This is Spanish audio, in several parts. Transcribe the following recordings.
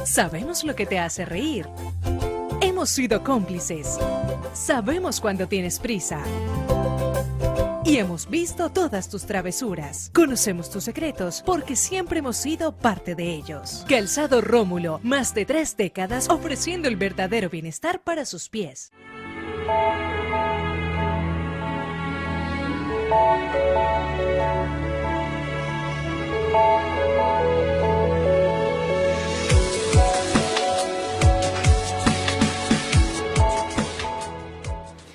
Sabemos lo que te hace reír. Hemos sido cómplices. Sabemos cuando tienes prisa. Y hemos visto todas tus travesuras. Conocemos tus secretos porque siempre hemos sido parte de ellos. Calzado Rómulo, más de 3 décadas ofreciendo el verdadero bienestar para sus pies.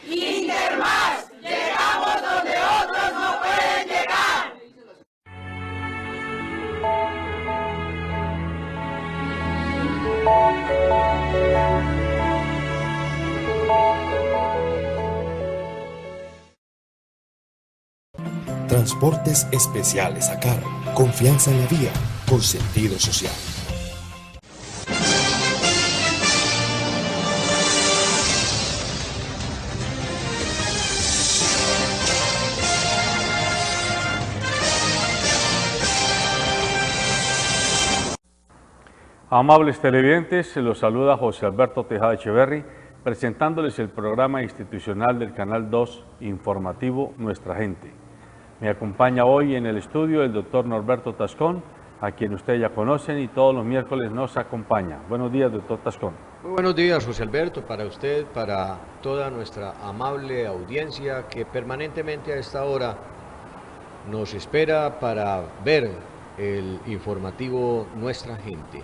Intermás, llegamos donde otros no pueden llegar. Transportes Especiales ACAR. Confianza en la vía, con sentido social. Amables televidentes, se los saluda José Alberto Tejada Echeverry, presentándoles el programa institucional del Canal 2 informativo Nuestra Gente. Me acompaña hoy en el estudio el doctor Norberto Tascón, a quien ustedes ya conocen y todos los miércoles nos acompaña. Buenos días, doctor Tascón. Muy buenos días, José Alberto, para usted, para toda nuestra amable audiencia que permanentemente a esta hora nos espera para ver el informativo Nuestra Gente.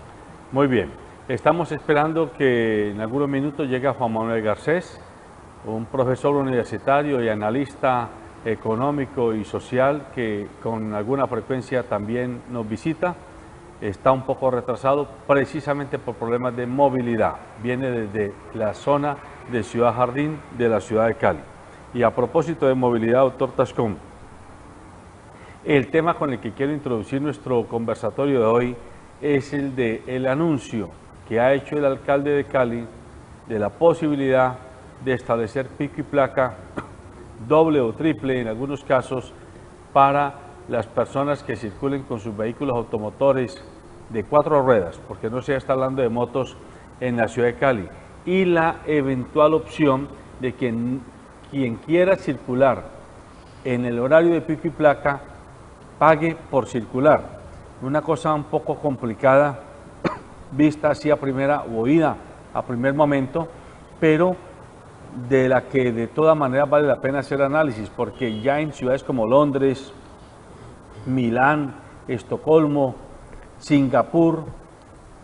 Muy bien, estamos esperando que en algunos minutos llegue Juan Manuel Garcés, un profesor universitario y analista económico y social que con alguna frecuencia también nos visita. Está un poco retrasado precisamente por problemas de movilidad. Viene desde la zona de Ciudad Jardín de la ciudad de Cali. Y a propósito de movilidad, doctor Tascón, el tema con el que quiero introducir nuestro conversatorio de hoy es el de el anuncio que ha hecho el alcalde de Cali de la posibilidad de establecer pico y placa doble o triple en algunos casos para las personas que circulen con sus vehículos automotores de 4 ruedas, porque no se está hablando de motos en la ciudad de Cali, y la eventual opción de que quien quiera circular en el horario de pico y placa pague por circular. Una cosa un poco complicada vista así a primera o oída a primer momento, pero de la que de todas maneras vale la pena hacer análisis, porque ya en ciudades como Londres, Milán, Estocolmo, Singapur,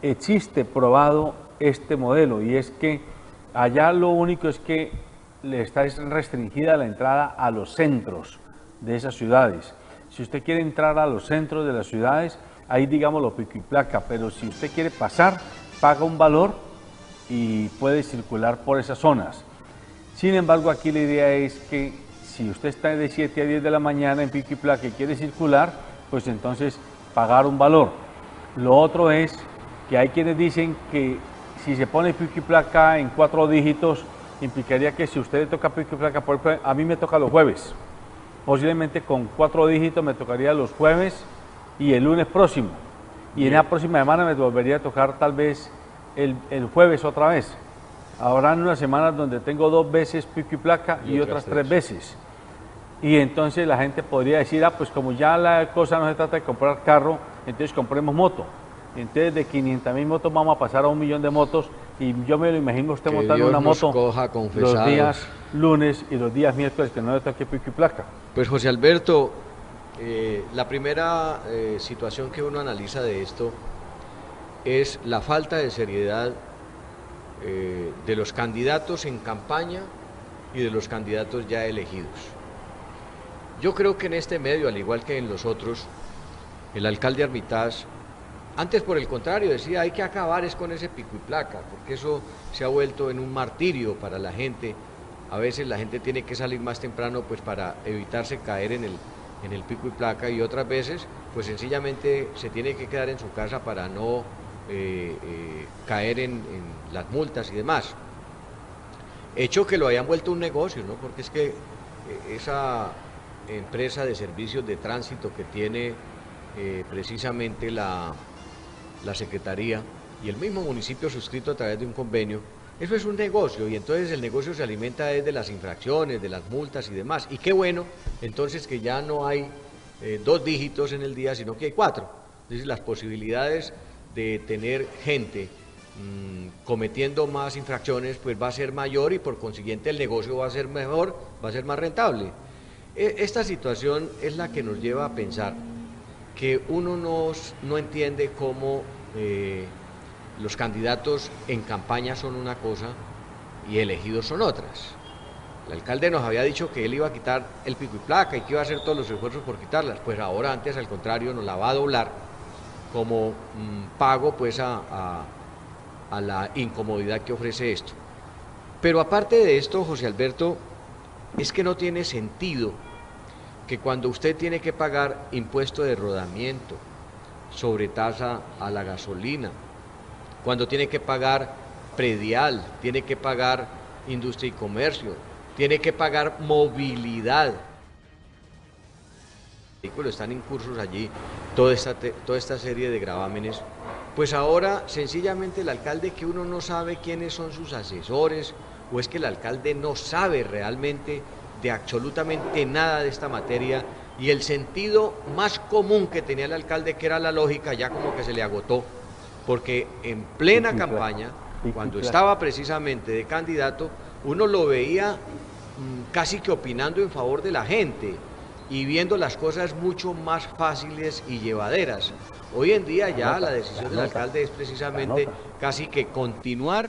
existe probado este modelo, y es que allá lo único es que le está restringida la entrada a los centros de esas ciudades. Si usted quiere entrar a los centros de las ciudades, ahí digamos lo pico y placa, pero si usted quiere pasar, paga un valor y puede circular por esas zonas. Sin embargo, aquí la idea es que si usted está de 7 a 10 de la mañana en pico y placa y quiere circular, pues entonces pagar un valor. Lo otro es que hay quienes dicen que si se pone pico y placa en 4 dígitos, implicaría que si usted le toca pico y placa, por ejemplo, a mí me toca los jueves. Posiblemente con 4 dígitos me tocaría los jueves y el lunes próximo. Y en la próxima semana me volvería a tocar tal vez el jueves otra vez. Habrán unas semanas donde tengo 2 veces pico y placa y otras 3 veces. Y entonces la gente podría decir, pues como ya la cosa no se trata de comprar carro, entonces compremos moto. Entonces de 500.000 motos vamos a pasar a 1 millón de motos, y yo me lo imagino usted montando una moto los días lunes y los días miércoles que no le toque pico y placa. Pues José Alberto, la primera situación que uno analiza de esto es la falta de seriedad de los candidatos en campaña y de los candidatos ya elegidos. Yo creo que en este medio, al igual que en los otros, el alcalde Armitage, antes por el contrario decía hay que acabar es con ese pico y placa, porque eso se ha vuelto en un martirio para la gente. A veces la gente tiene que salir más temprano pues para evitarse caer en el pico y placa, y otras veces pues sencillamente se tiene que quedar en su casa para no caer en las multas y demás. Hecho que lo hayan vuelto un negocio, ¿no? Porque es que esa empresa de servicios de tránsito que tiene precisamente la Secretaría y el mismo municipio suscrito a través de un convenio, eso es un negocio y entonces el negocio se alimenta de las infracciones, de las multas y demás. Y qué bueno, entonces que ya no hay 2 dígitos en el día, sino que hay 4. Es decir, las posibilidades de tener gente cometiendo más infracciones pues va a ser mayor y por consiguiente el negocio va a ser mejor, va a ser más rentable. Esta situación es la que nos lleva a pensar que uno no entiende cómo los candidatos en campaña son una cosa y elegidos son otras. El alcalde nos había dicho que él iba a quitar el pico y placa y que iba a hacer todos los esfuerzos por quitarlas, pues ahora antes al contrario nos la va a doblar como pago pues a la incomodidad que ofrece esto. Pero aparte de esto, José Alberto, es que no tiene sentido que cuando usted tiene que pagar impuesto de rodamiento, sobretasa a la gasolina, cuando tiene que pagar predial, tiene que pagar industria y comercio, tiene que pagar movilidad, los vehículos están incursos allí, toda esta serie de gravámenes, pues ahora sencillamente el alcalde, que uno no sabe quiénes son sus asesores, o es que el alcalde no sabe realmente de absolutamente nada de esta materia, y el sentido más común que tenía el alcalde, que era la lógica, ya como que se le agotó, porque en plena campaña, cuando estaba precisamente de candidato, uno lo veía casi que opinando en favor de la gente y viendo las cosas mucho más fáciles y llevaderas. Hoy en día ya la decisión del alcalde es precisamente casi que continuar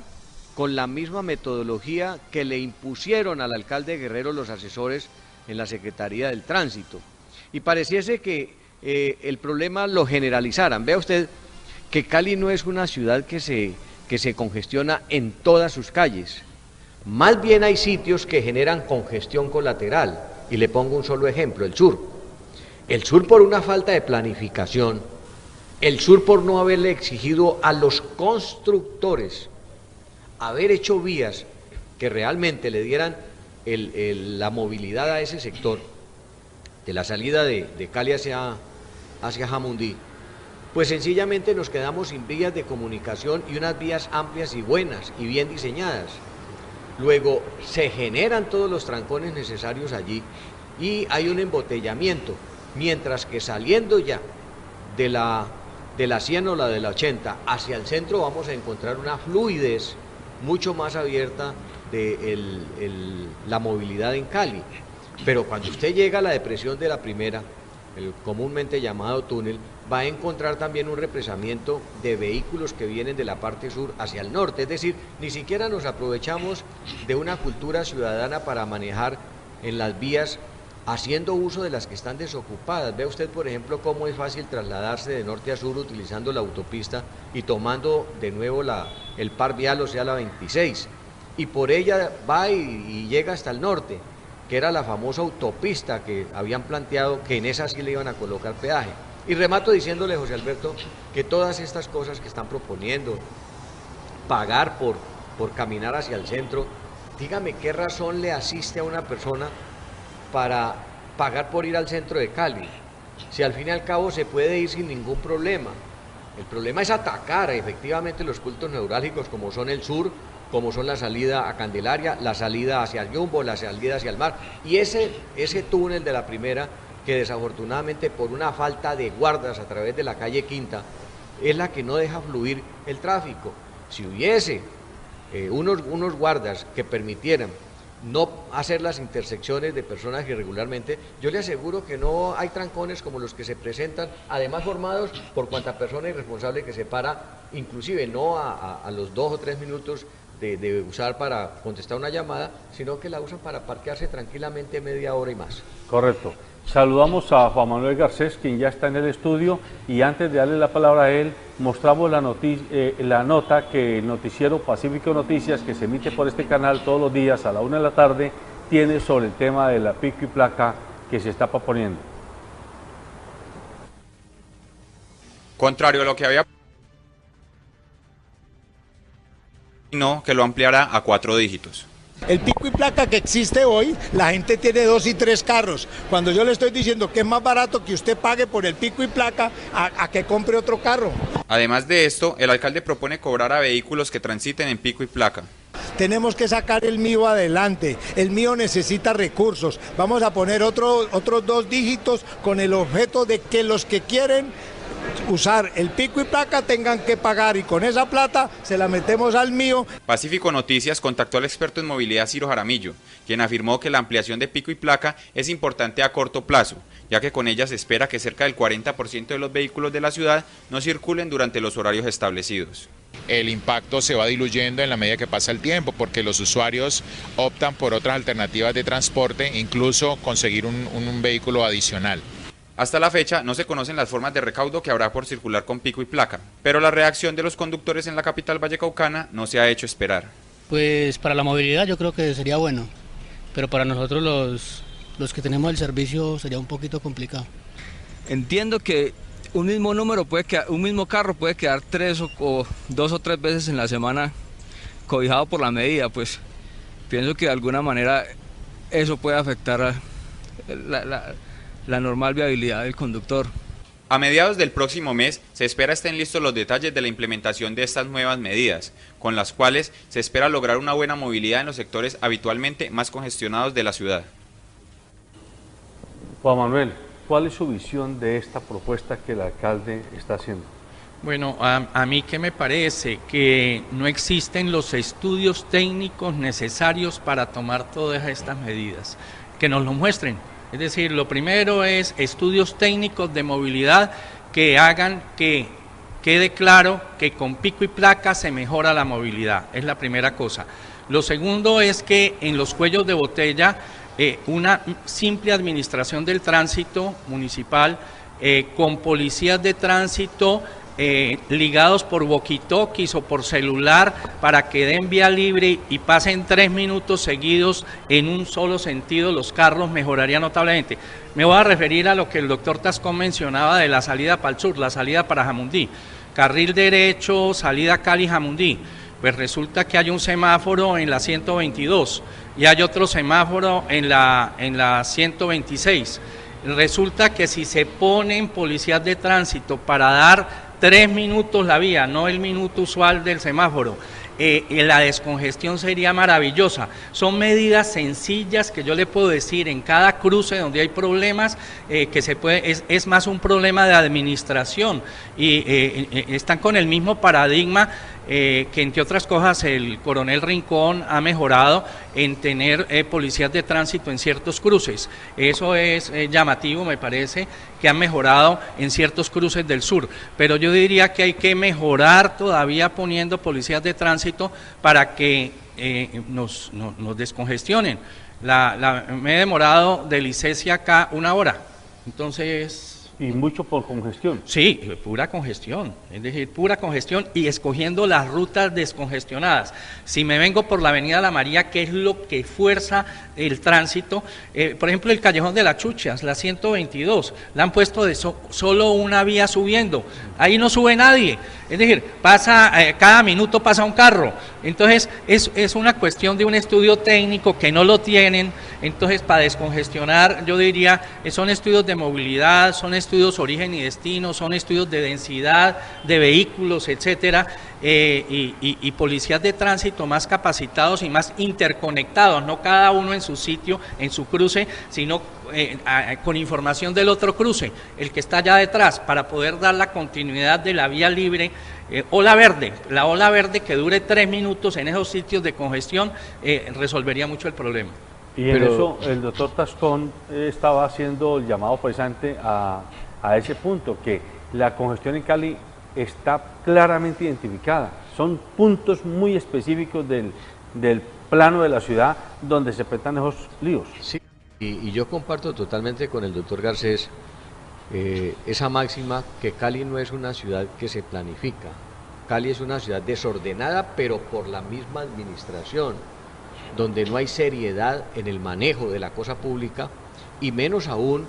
con la misma metodología que le impusieron al alcalde Guerrero los asesores en la Secretaría del Tránsito. Y pareciese que el problema lo generalizaran. Vea usted que Cali no es una ciudad que se congestiona en todas sus calles. Más bien hay sitios que generan congestión colateral. Y le pongo un solo ejemplo, el sur. El sur por una falta de planificación, el sur por no haberle exigido a los constructores haber hecho vías que realmente le dieran la movilidad a ese sector, de la salida de Cali hacia Jamundí, pues sencillamente nos quedamos sin vías de comunicación y unas vías amplias y buenas y bien diseñadas. Luego se generan todos los trancones necesarios allí y hay un embotellamiento, mientras que saliendo ya de la 100 o la de la 80 hacia el centro vamos a encontrar una fluidez mucho más abierta de la movilidad en Cali. Pero cuando usted llega a la depresión de la primera, el comúnmente llamado túnel, va a encontrar también un represamiento de vehículos que vienen de la parte sur hacia el norte, es decir, ni siquiera nos aprovechamos de una cultura ciudadana para manejar en las vías haciendo uso de las que están desocupadas. Vea usted, por ejemplo, cómo es fácil trasladarse de norte a sur utilizando la autopista y tomando de nuevo el par vial, o sea, la 26, y por ella va y llega hasta el norte, que era la famosa autopista que habían planteado, que en esa sí le iban a colocar peaje. Y remato diciéndole, José Alberto, que todas estas cosas que están proponiendo, pagar por caminar hacia el centro, dígame qué razón le asiste a una persona para pagar por ir al centro de Cali, si al fin y al cabo se puede ir sin ningún problema. El problema es atacar efectivamente los puntos neurálgicos como son el sur, como son la salida a Candelaria, la salida hacia el Yumbo, la salida hacia el mar, y ese túnel de la primera, que desafortunadamente por una falta de guardas a través de la calle Quinta, es la que no deja fluir el tráfico. Si hubiese unos guardas que permitieran no hacer las intersecciones de personas irregularmente, yo le aseguro que no hay trancones como los que se presentan, además formados por cuanta persona irresponsable que se para, inclusive no a los 2 o 3 minutos de usar para contestar una llamada, sino que la usan para parquearse tranquilamente media hora y más. Correcto. Saludamos a Juan Manuel Garcés, quien ya está en el estudio, y antes de darle la palabra a él, mostramos la nota que el noticiero Pacífico Noticias, que se emite por este canal todos los días a la 1 de la tarde, tiene sobre el tema de la pico y placa que se está proponiendo. Contrario a lo que había, no, que lo ampliara a 4 dígitos. El pico y placa que existe hoy, la gente tiene 2 y 3 carros. Cuando yo le estoy diciendo que es más barato que usted pague por el pico y placa a que compre otro carro. Además de esto, el alcalde propone cobrar a vehículos que transiten en pico y placa. Tenemos que sacar el mío adelante, el mío necesita recursos. Vamos a poner otros 2 dígitos con el objeto de que los que quieren usar el pico y placa tengan que pagar, y con esa plata se la metemos al mío. Pacífico Noticias contactó al experto en movilidad Ciro Jaramillo, quien afirmó que la ampliación de pico y placa es importante a corto plazo, ya que con ella se espera que cerca del 40% de los vehículos de la ciudad no circulen durante los horarios establecidos. El impacto se va diluyendo en la medida que pasa el tiempo, porque los usuarios optan por otras alternativas de transporte, incluso conseguir un vehículo adicional. Hasta la fecha no se conocen las formas de recaudo que habrá por circular con pico y placa, pero la reacción de los conductores en la capital vallecaucana no se ha hecho esperar. Pues para la movilidad yo creo que sería bueno, pero para nosotros los que tenemos el servicio sería un poquito complicado. Entiendo que un mismo carro puede quedar 2 o 3 veces en la semana cobijado por la medida, pues pienso que de alguna manera eso puede afectar a la normal viabilidad del conductor. A mediados del próximo mes se espera estén listos los detalles de la implementación de estas nuevas medidas, con las cuales se espera lograr una buena movilidad en los sectores habitualmente más congestionados de la ciudad. Juan Manuel, ¿cuál es su visión de esta propuesta que el alcalde está haciendo? Bueno, a mí que me parece que no existen los estudios técnicos necesarios para tomar todas estas medidas, que nos lo muestren. Es decir, lo primero es estudios técnicos de movilidad que hagan que quede claro que con pico y placa se mejora la movilidad, es la primera cosa. Lo segundo es que en los cuellos de botella una simple administración del tránsito municipal con policías de tránsito ligados por walkie-talkies o por celular para que den vía libre y pasen 3 minutos seguidos en un solo sentido, los carros mejoraría notablemente. Me voy a referir a lo que el doctor Tascón mencionaba de la salida para el sur, la salida para Jamundí, carril derecho, salida Cali-Jamundí. Pues resulta que hay un semáforo en la 122 y hay otro semáforo en la 126. Resulta que si se ponen policías de tránsito para dar 3 minutos la vía, no el minuto usual del semáforo, la descongestión sería maravillosa. Son medidas sencillas que yo le puedo decir en cada cruce donde hay problemas, que se puede, es más un problema de administración y están con el mismo paradigma que entre otras cosas el coronel Rincón ha mejorado en tener policías de tránsito en ciertos cruces. Eso es llamativo, me parece, que han mejorado en ciertos cruces del sur, pero yo diría que hay que mejorar todavía poniendo policías de tránsito para que nos descongestionen. Me he demorado de Licencia acá 1 hora, entonces... ¿Y mucho por congestión? Sí, pura congestión, es decir, pura congestión y escogiendo las rutas descongestionadas. Si me vengo por la avenida La María, que es lo que fuerza el tránsito, por ejemplo el Callejón de las Chuchas, la 122, la han puesto de solo una vía subiendo, ahí no sube nadie, es decir, cada minuto pasa un carro, entonces es una cuestión de un estudio técnico que no lo tienen. Entonces, para descongestionar, yo diría, son estudios de movilidad, son estudios origen y destino, son estudios de densidad de vehículos, etcétera, y policías de tránsito más capacitados y más interconectados, no cada uno en su sitio, en su cruce, sino con información del otro cruce, el que está allá detrás, para poder dar la continuidad de la vía libre. La ola verde que dure 3 minutos en esos sitios de congestión resolvería mucho el problema. Y en eso el doctor Tascón estaba haciendo el llamado precisamente a ese punto, que la congestión en Cali está claramente identificada. Son puntos muy específicos del plano de la ciudad donde se presentan esos líos. Sí, y yo comparto totalmente con el doctor Garcés esa máxima que Cali no es una ciudad que se planifica. Cali es una ciudad desordenada, pero por la misma administración, donde no hay seriedad en el manejo de la cosa pública y menos aún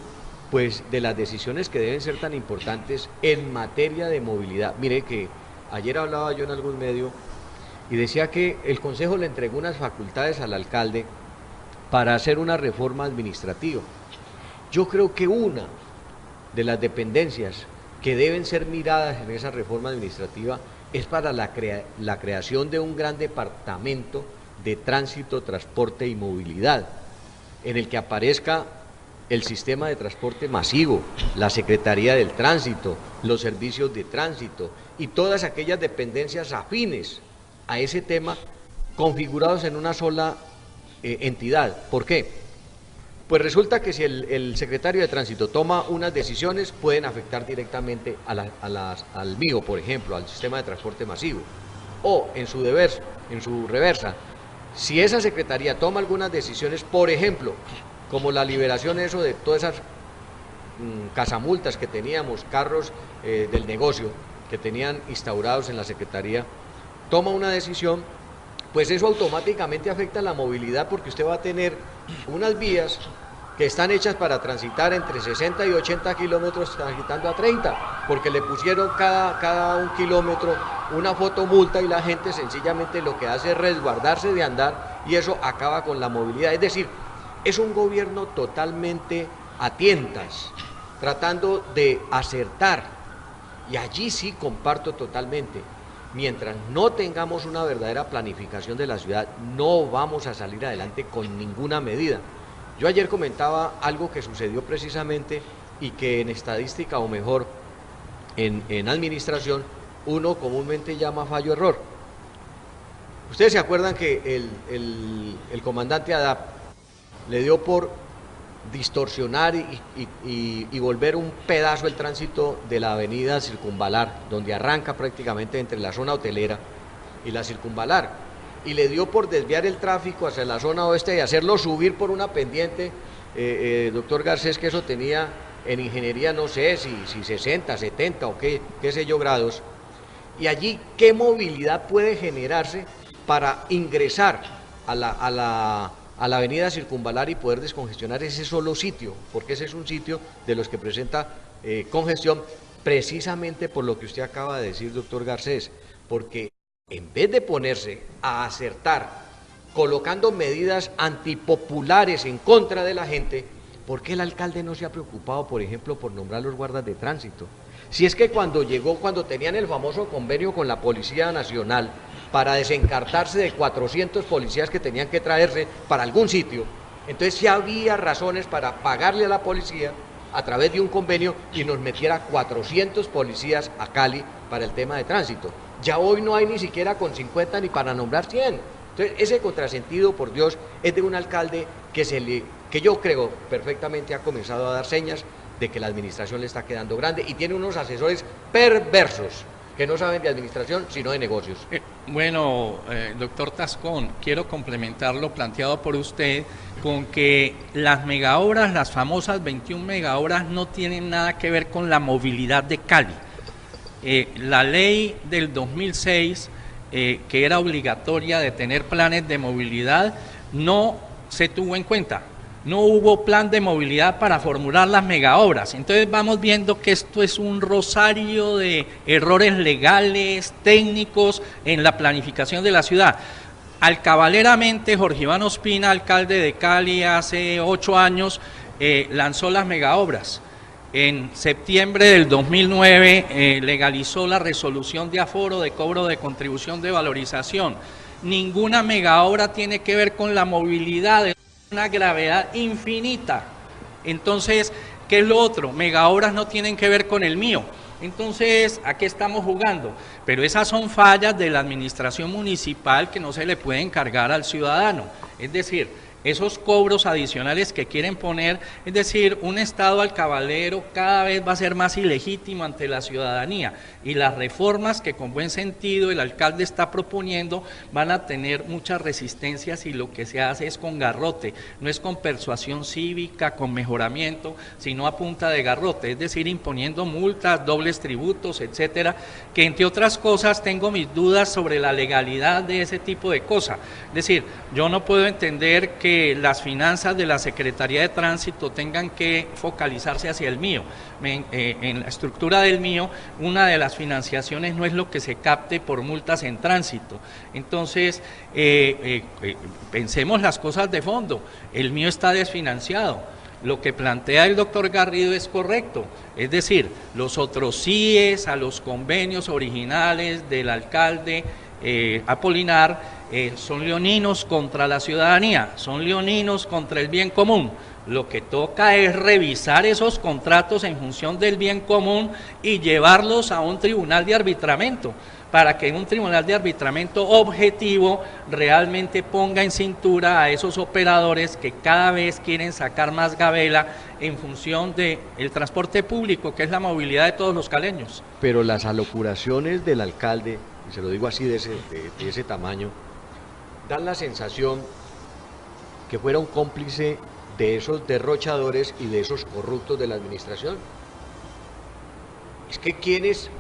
pues de las decisiones que deben ser tan importantes en materia de movilidad. Mire que ayer hablaba yo en algún medio y decía que el Consejo le entregó unas facultades al alcalde para hacer una reforma administrativa. Yo creo que una de las dependencias que deben ser miradas en esa reforma administrativa es para la creación de un gran departamento de tránsito, transporte y movilidad, en el que aparezca el sistema de transporte masivo, la Secretaría del Tránsito, los servicios de tránsito y todas aquellas dependencias afines a ese tema configurados en una sola entidad. ¿Por qué? Pues resulta que si el secretario de Tránsito toma unas decisiones, pueden afectar directamente al MIO, por ejemplo, al sistema de transporte masivo. O en su reversa, si esa secretaría toma algunas decisiones, por ejemplo, como la liberación de todas esas casamultas que teníamos, carros del negocio que tenían instaurados en la secretaría, toma una decisión, pues eso automáticamente afecta la movilidad, porque usted va a tener unas vías que están hechas para transitar entre 60 y 80 kilómetros transitando a 30, porque le pusieron cada un kilómetro una fotomulta y la gente sencillamente lo que hace es resguardarse de andar y eso acaba con la movilidad. Es decir, es un gobierno totalmente a tientas, tratando de acertar, y allí sí comparto totalmente. Mientras no tengamos una verdadera planificación de la ciudad, no vamos a salir adelante con ninguna medida. Yo ayer comentaba algo que sucedió precisamente y que en estadística, o mejor, en administración, uno comúnmente llama fallo-error. Ustedes se acuerdan que el comandante Adap le dio por distorsionar y volver un pedazo el tránsito de la avenida Circunvalar, donde arranca prácticamente entre la zona hotelera y la Circunvalar, y le dio por desviar el tráfico hacia la zona oeste y hacerlo subir por una pendiente, doctor Garcés, que eso tenía en ingeniería, no sé si 60, 70 o qué sé yo grados, y allí qué movilidad puede generarse para ingresar a la avenida Circunvalar y poder descongestionar ese solo sitio, porque ese es un sitio de los que presenta congestión, precisamente por lo que usted acaba de decir, doctor Garcés, porque en vez de ponerse a acertar, colocando medidas antipopulares en contra de la gente, ¿por qué el alcalde no se ha preocupado, por ejemplo, por nombrar los guardas de tránsito? Si es que cuando tenían el famoso convenio con la Policía Nacional para desencartarse de 400 policías que tenían que traerse para algún sitio, entonces sí había razones para pagarle a la policía a través de un convenio y nos metiera 400 policías a Cali para el tema de tránsito. Ya hoy no hay ni siquiera con 50 ni para nombrar 100. Entonces ese contrasentido, por Dios, es de un alcalde que yo creo perfectamente ha comenzado a dar señas de que la administración le está quedando grande y tiene unos asesores perversos que no saben de administración sino de negocios. Bueno, doctor Tascón, quiero complementar lo planteado por usted con que las megaobras, las famosas 21 megaobras, no tienen nada que ver con la movilidad de Cali. La ley del 2006, que era obligatoria de tener planes de movilidad, no se tuvo en cuenta. No hubo plan de movilidad para formular las megaobras. Entonces vamos viendo que esto es un rosario de errores legales, técnicos en la planificación de la ciudad. Alcabaleramente, Jorge Iván Ospina, alcalde de Cali, hace 8 años, lanzó las megaobras. En septiembre del 2009 legalizó la resolución de aforo, de cobro de contribución de valorización. Ninguna megaobra tiene que ver con la movilidad, es una gravedad infinita. Entonces, ¿qué es lo otro? Megaobras no tienen que ver con el mío. Entonces, ¿a qué estamos jugando? Pero esas son fallas de la administración municipal que no se le pueden cargar al ciudadano. Es decir, esos cobros adicionales que quieren poner, es decir, un Estado alcabalero cada vez va a ser más ilegítimo ante la ciudadanía y las reformas que con buen sentido el alcalde está proponiendo van a tener muchas resistencias y lo que se hace es con garrote, no es con persuasión cívica, con mejoramiento, sino a punta de garrote, es decir, imponiendo multas, dobles tributos, etcétera, que entre otras cosas tengo mis dudas sobre la legalidad de ese tipo de cosas. Es decir, yo no puedo entender que que las finanzas de la Secretaría de Tránsito tengan que focalizarse hacia el mío. En la estructura del mío, una de las financiaciones no es lo que se capte por multas en tránsito. Entonces, pensemos las cosas de fondo. El mío está desfinanciado. Lo que plantea el doctor Garrido es correcto, es decir, los otros CIEs, a los convenios originales del alcalde Apolinar, son leoninos contra la ciudadanía, son leoninos contra el bien común. Lo que toca es revisar esos contratos en función del bien común y llevarlos a un tribunal de arbitramiento, para que un tribunal de arbitramiento objetivo realmente ponga en cintura a esos operadores que cada vez quieren sacar más gabela en función del transporte público, que es la movilidad de todos los caleños. Pero las alocuraciones del alcalde, y se lo digo así de ese tamaño, dan la sensación que fuera un cómplice de esos derrochadores y de esos corruptos de la administración. Es que quienes...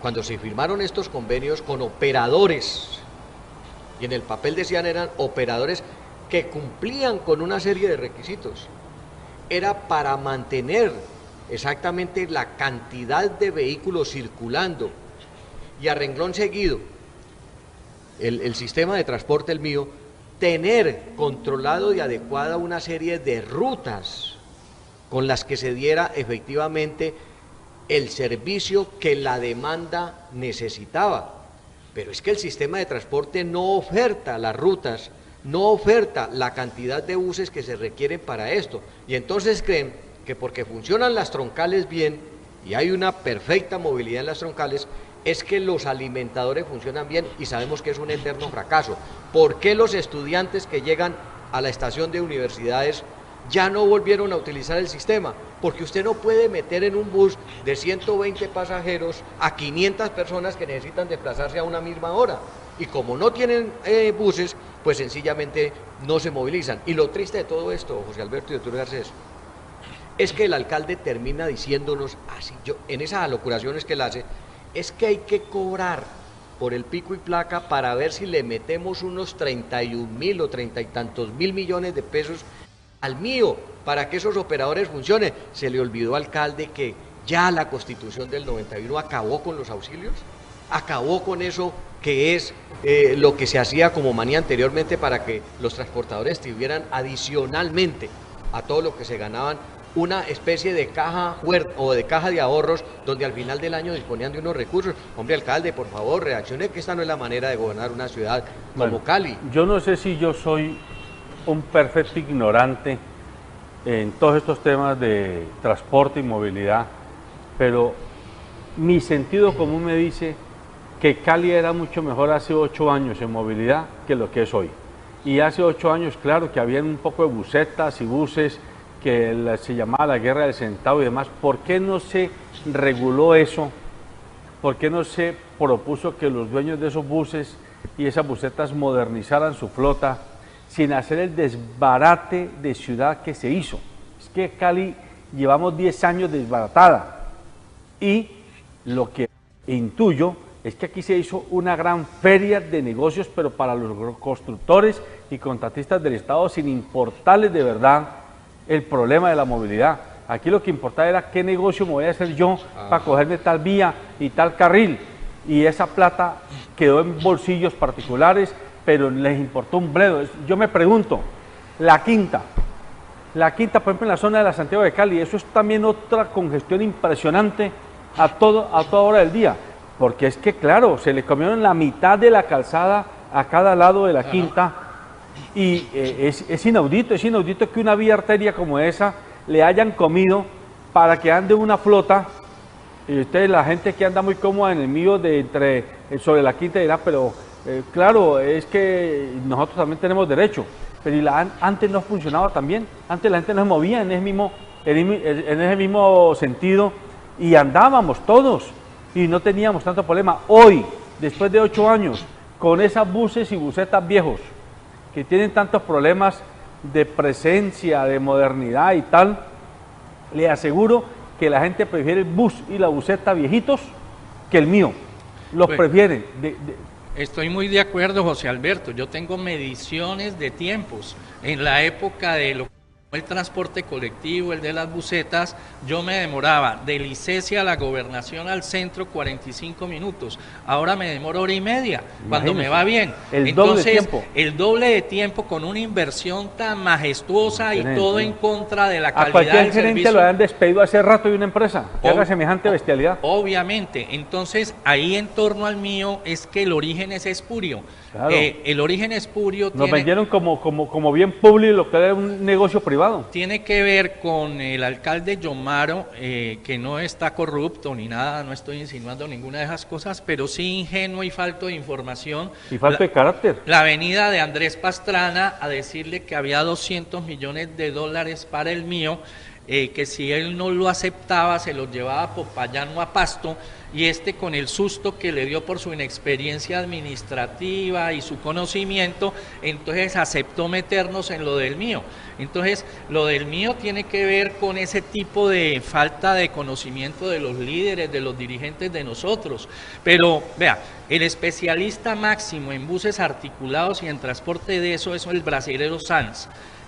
Cuando se firmaron estos convenios con operadores, y en el papel decían eran operadores que cumplían con una serie de requisitos, era para mantener exactamente la cantidad de vehículos circulando, y a renglón seguido, el sistema de transporte, el mío, tener controlado y adecuada una serie de rutas con las que se diera efectivamente el servicio que la demanda necesitaba. Pero es que el sistema de transporte no oferta las rutas, no oferta la cantidad de buses que se requieren para esto. Y entonces creen que porque funcionan las troncales bien y hay una perfecta movilidad en las troncales, es que los alimentadores funcionan bien, y sabemos que es un eterno fracaso. ¿Por qué los estudiantes que llegan a la estación de universidades ya no volvieron a utilizar el sistema? Porque usted no puede meter en un bus de 120 pasajeros a 500 personas que necesitan desplazarse a una misma hora. Y como no tienen buses, pues sencillamente no se movilizan. Y lo triste de todo esto, José Alberto y doctor Garcés, es que el alcalde termina diciéndonos así, en esas alocuraciones que él hace, es que hay que cobrar por el pico y placa para ver si le metemos unos 31.000 o 30 y tantos mil millones de pesos al mío, para que esos operadores funcionen. Se le olvidó al alcalde que ya la Constitución del 91 acabó con los auxilios, acabó con eso que es lo que se hacía como manía anteriormente, para que los transportadores tuvieran adicionalmente a todo lo que se ganaban una especie de caja fuerte o de caja de ahorros, donde al final del año disponían de unos recursos. Hombre, alcalde, por favor, reaccione, que esta no es la manera de gobernar una ciudad como Cali. Yo no sé si yo soy un perfecto ignorante en todos estos temas de transporte y movilidad, pero mi sentido común me dice que Cali era mucho mejor hace 8 años en movilidad que lo que es hoy. Y hace 8 años, claro, que había un poco de busetas y buses, que se llamaba la guerra del centavo y demás. ¿Por qué no se reguló eso? ¿Por qué no se propuso que los dueños de esos buses y esas busetas modernizaran su flota sin hacer el desbarate de ciudad que se hizo? Es que Cali llevamos 10 años desbaratada, y lo que intuyo es que aquí se hizo una gran feria de negocios, pero para los constructores y contratistas del Estado, sin importarles de verdad el problema de la movilidad. Aquí lo que importaba era qué negocio me voy a hacer yo para cogerme tal vía y tal carril, y esa plata quedó en bolsillos particulares, pero les importó un bledo. Yo me pregunto, la quinta, por ejemplo, en la zona de la Santiago de Cali, eso es también otra congestión impresionante a toda hora del día, porque es que, claro, se le comieron la mitad de la calzada a cada lado de la quinta, y es inaudito que una vía arteria como esa le hayan comido para que ande una flota. Y ustedes, la gente que anda muy cómoda en el mío sobre la quinta, dirá, pero claro, es que nosotros también tenemos derecho, pero antes no funcionaba tan bien. Antes la gente no se movía en ese mismo sentido, y andábamos todos y no teníamos tanto problema. Hoy, después de 8 años, con esas buses y busetas viejos que tienen tantos problemas de presencia, de modernidad y tal, le aseguro que la gente prefiere el bus y la buseta viejitos que el mío. Los prefieren. Estoy muy de acuerdo, José Alberto. Yo tengo mediciones de tiempos. En la época de el transporte colectivo, el de las busetas, yo me demoraba de Licecia a la Gobernación al centro 45 minutos. Ahora me demoro hora y media, cuando me va bien. El doble de tiempo. El doble de tiempo con una inversión tan majestuosa y todo en contra de la calidad del servicio. A cualquier gerente lo han despedido hace rato de una empresa que haga semejante bestialidad. Obviamente. Entonces, ahí en torno al mío es que el origen es espurio. Claro. El origen espurio nos vendieron como bien público lo que era un negocio privado. Tiene que ver con el alcalde Yomaro, que no está corrupto ni nada, no estoy insinuando ninguna de esas cosas, pero sí ingenuo y falto de información. Y falta de carácter. La venida de Andrés Pastrana a decirle que había 200 millones de dólares para el mío, que si él no lo aceptaba se los llevaba a Popayán o a Pasto, y con el susto que le dio por su inexperiencia administrativa y su conocimiento, entonces aceptó meternos en lo del mío. Entonces, lo del mío tiene que ver con ese tipo de falta de conocimiento de los líderes, de los dirigentes de nosotros. Pero, vea, el especialista máximo en buses articulados y en transporte de eso es el brasilero Sanz.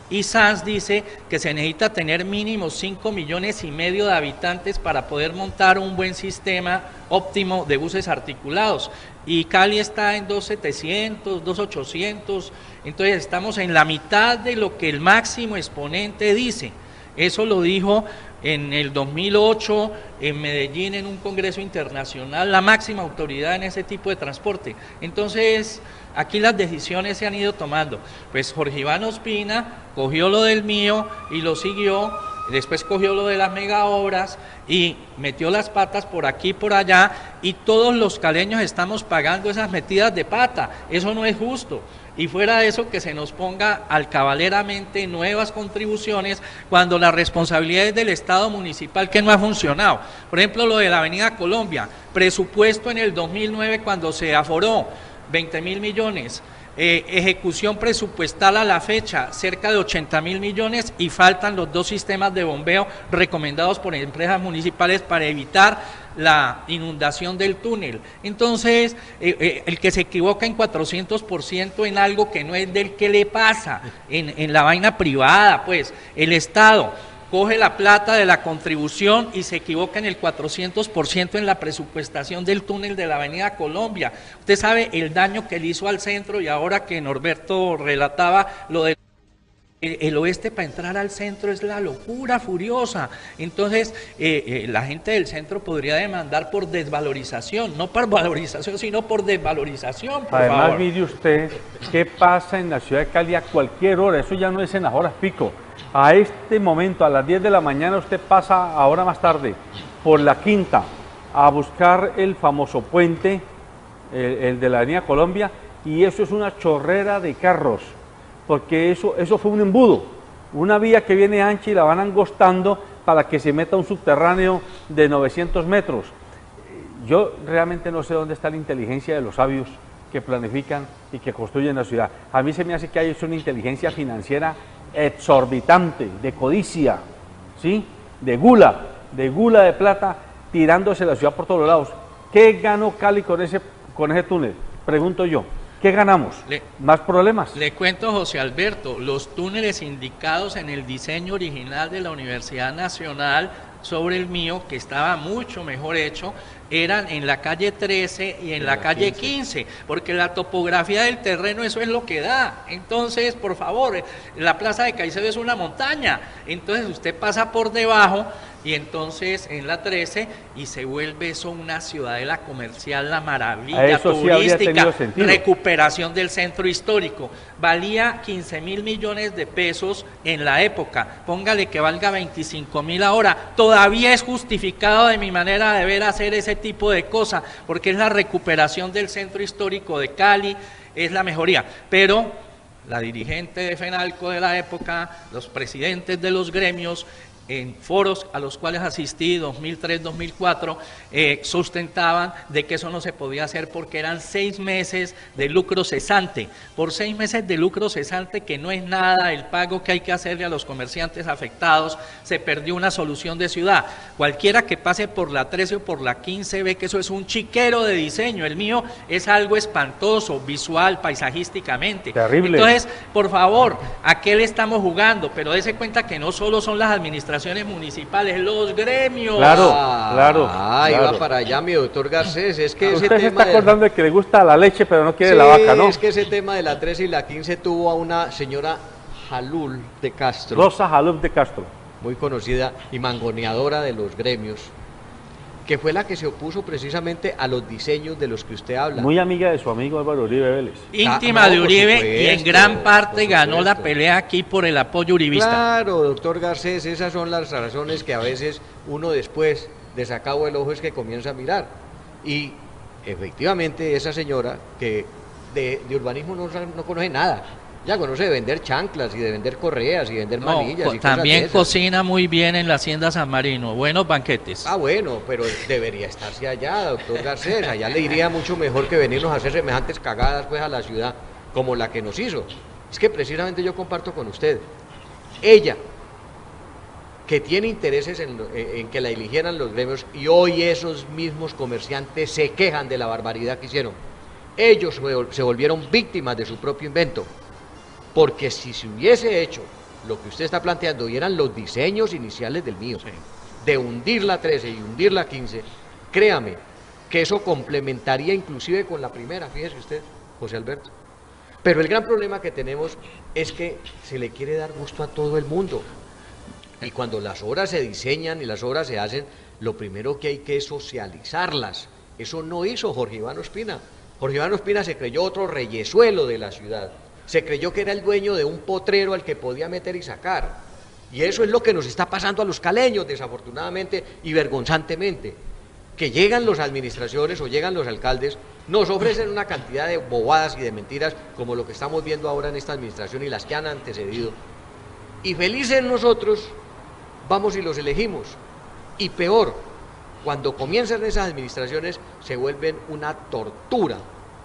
Y Sanz dice que se necesita tener mínimo 5,5 millones de habitantes para poder montar un buen sistema óptimo de buses articulados. Y Cali está en 2,700, 2,800, entonces estamos en la mitad de lo que el máximo exponente dice. Eso lo dijo en el 2008 en Medellín en un congreso internacional, la máxima autoridad en ese tipo de transporte. Entonces, aquí las decisiones se han ido tomando. Pues Jorge Iván Ospina cogió lo del mío y lo siguió, después cogió lo de las megaobras y metió las patas por aquí y por allá, y todos los caleños estamos pagando esas metidas de pata. Eso no es justo. Y fuera de eso, que se nos ponga alcabaleramente nuevas contribuciones cuando la responsabilidad es del Estado municipal, que no ha funcionado. Por ejemplo, lo de la Avenida Colombia, presupuesto en el 2009 cuando se aforó, 20.000 millones, ejecución presupuestal a la fecha, cerca de 80.000 millones, y faltan los 2 sistemas de bombeo recomendados por empresas municipales para evitar la inundación del túnel. Entonces, el que se equivoca en 400% en algo que no es del que le pasa, en la vaina privada, pues, el Estado coge la plata de la contribución y se equivoca en el 400% en la presupuestación del túnel de la Avenida Colombia. Usted sabe el daño que le hizo al centro, y ahora que Norberto relataba lo del el oeste, para entrar al centro es la locura furiosa. Entonces, la gente del centro podría demandar por desvalorización, no por valorización, sino por desvalorización, por Además, favor. mire usted qué pasa en la ciudad de Cali a cualquier hora. Eso ya no es en las horas pico. A este momento, a las 10 de la mañana, usted pasa, ahora más tarde, por la Quinta a buscar el famoso puente, el de la Avenida Colombia, y eso es una chorrera de carros, porque eso fue un embudo, una vía que viene ancha y la van angostando para que se meta un subterráneo de 900 metros. Yo realmente no sé dónde está la inteligencia de los sabios que planifican y que construyen la ciudad. A mí se me hace que hay una inteligencia financiera exorbitante, de codicia, ¿sí? de gula de plata, tirándose la ciudad por todos lados. ¿Qué ganó Cali con ese túnel? Pregunto yo. ¿Qué ganamos? ¿Más problemas? Le cuento, José Alberto, los túneles indicados en el diseño original de la Universidad Nacional sobre el mío, que estaba mucho mejor hecho, eran en la calle 13 y en la calle 15, porque la topografía del terreno eso es lo que da. Entonces, por favor, la plaza de Caicedo es una montaña, entonces usted pasa por debajo y entonces en la 13 y se vuelve eso una ciudadela comercial, la maravilla turística, recuperación del centro histórico. Valía 15.000 millones de pesos en la época, póngale que valga 25.000 ahora, todavía es justificado de mi manera de ver hacer ese tipo de cosas, porque es la recuperación del centro histórico de Cali, es la mejoría, pero la dirigente de FENALCO de la época, los presidentes de los gremios, en foros a los cuales asistí, 2003, 2004, sustentaban de que eso no se podía hacer porque eran 6 meses de lucro cesante. Por 6 meses de lucro cesante, que no es nada, el pago que hay que hacerle a los comerciantes afectados, se perdió una solución de ciudad. Cualquiera que pase por la 13 o por la 15 ve que eso es un chiquero de diseño. El mío es algo espantoso, visual, paisajísticamente. Terrible. Entonces, por favor, ¿a qué le estamos jugando? Pero dése cuenta que no solo son las administraciones municipales, los gremios. Claro. Iba para allá mi doctor Garcés, es que ese Usted se tema está acordando de que le gusta la leche, pero no quiere sí, la vaca, ¿no? Es que ese tema de la 13 y la 15 tuvo a una señora Jalul de Castro. Rosa Jalul de Castro. Muy conocida y mangoneadora de los gremios, que fue la que se opuso precisamente a los diseños de los que usted habla. Muy amiga de su amigo Álvaro Uribe Vélez. Íntima de Uribe, y en gran parte ganó la pelea aquí por el apoyo uribista. Claro, doctor Garcés, esas son las razones que a veces uno después de sacado el ojo es que comienza a mirar. Y efectivamente esa señora que de urbanismo no conoce nada. Ya conoce de vender chanclas y de vender correas y de vender manillas y también cosas de esas. Cocina muy bien en la Hacienda San Marino, buenos banquetes. Bueno, pero debería estarse allá, doctor Garcés, allá le iría mucho mejor que venirnos a hacer semejantes cagadas pues a la ciudad como la que nos hizo. Es que precisamente yo comparto con usted, ella, que tiene intereses en que la eligieran los gremios, y hoy esos mismos comerciantes se quejan de la barbaridad que hicieron. Ellos se volvieron víctimas de su propio invento. Porque si se hubiese hecho lo que usted está planteando y eran los diseños iniciales del mío, de hundir la 13 y hundir la 15, créame que eso complementaría inclusive con la primera, fíjese usted, José Alberto. Pero el gran problema que tenemos es que se le quiere dar gusto a todo el mundo. Y cuando las obras se diseñan y las obras se hacen, lo primero que hay que es socializarlas. Eso no hizo Jorge Iván Ospina. Jorge Iván Ospina se creyó otro reyesuelo de la ciudad. Se creyó que era el dueño de un potrero al que podía meter y sacar. Y eso es lo que nos está pasando a los caleños, desafortunadamente y vergonzantemente. Que llegan las administraciones o llegan los alcaldes, nos ofrecen una cantidad de bobadas y de mentiras, como lo que estamos viendo ahora en esta administración y las que han antecedido. Y felices nosotros, vamos y los elegimos. Y peor, cuando comienzan esas administraciones, se vuelven una tortura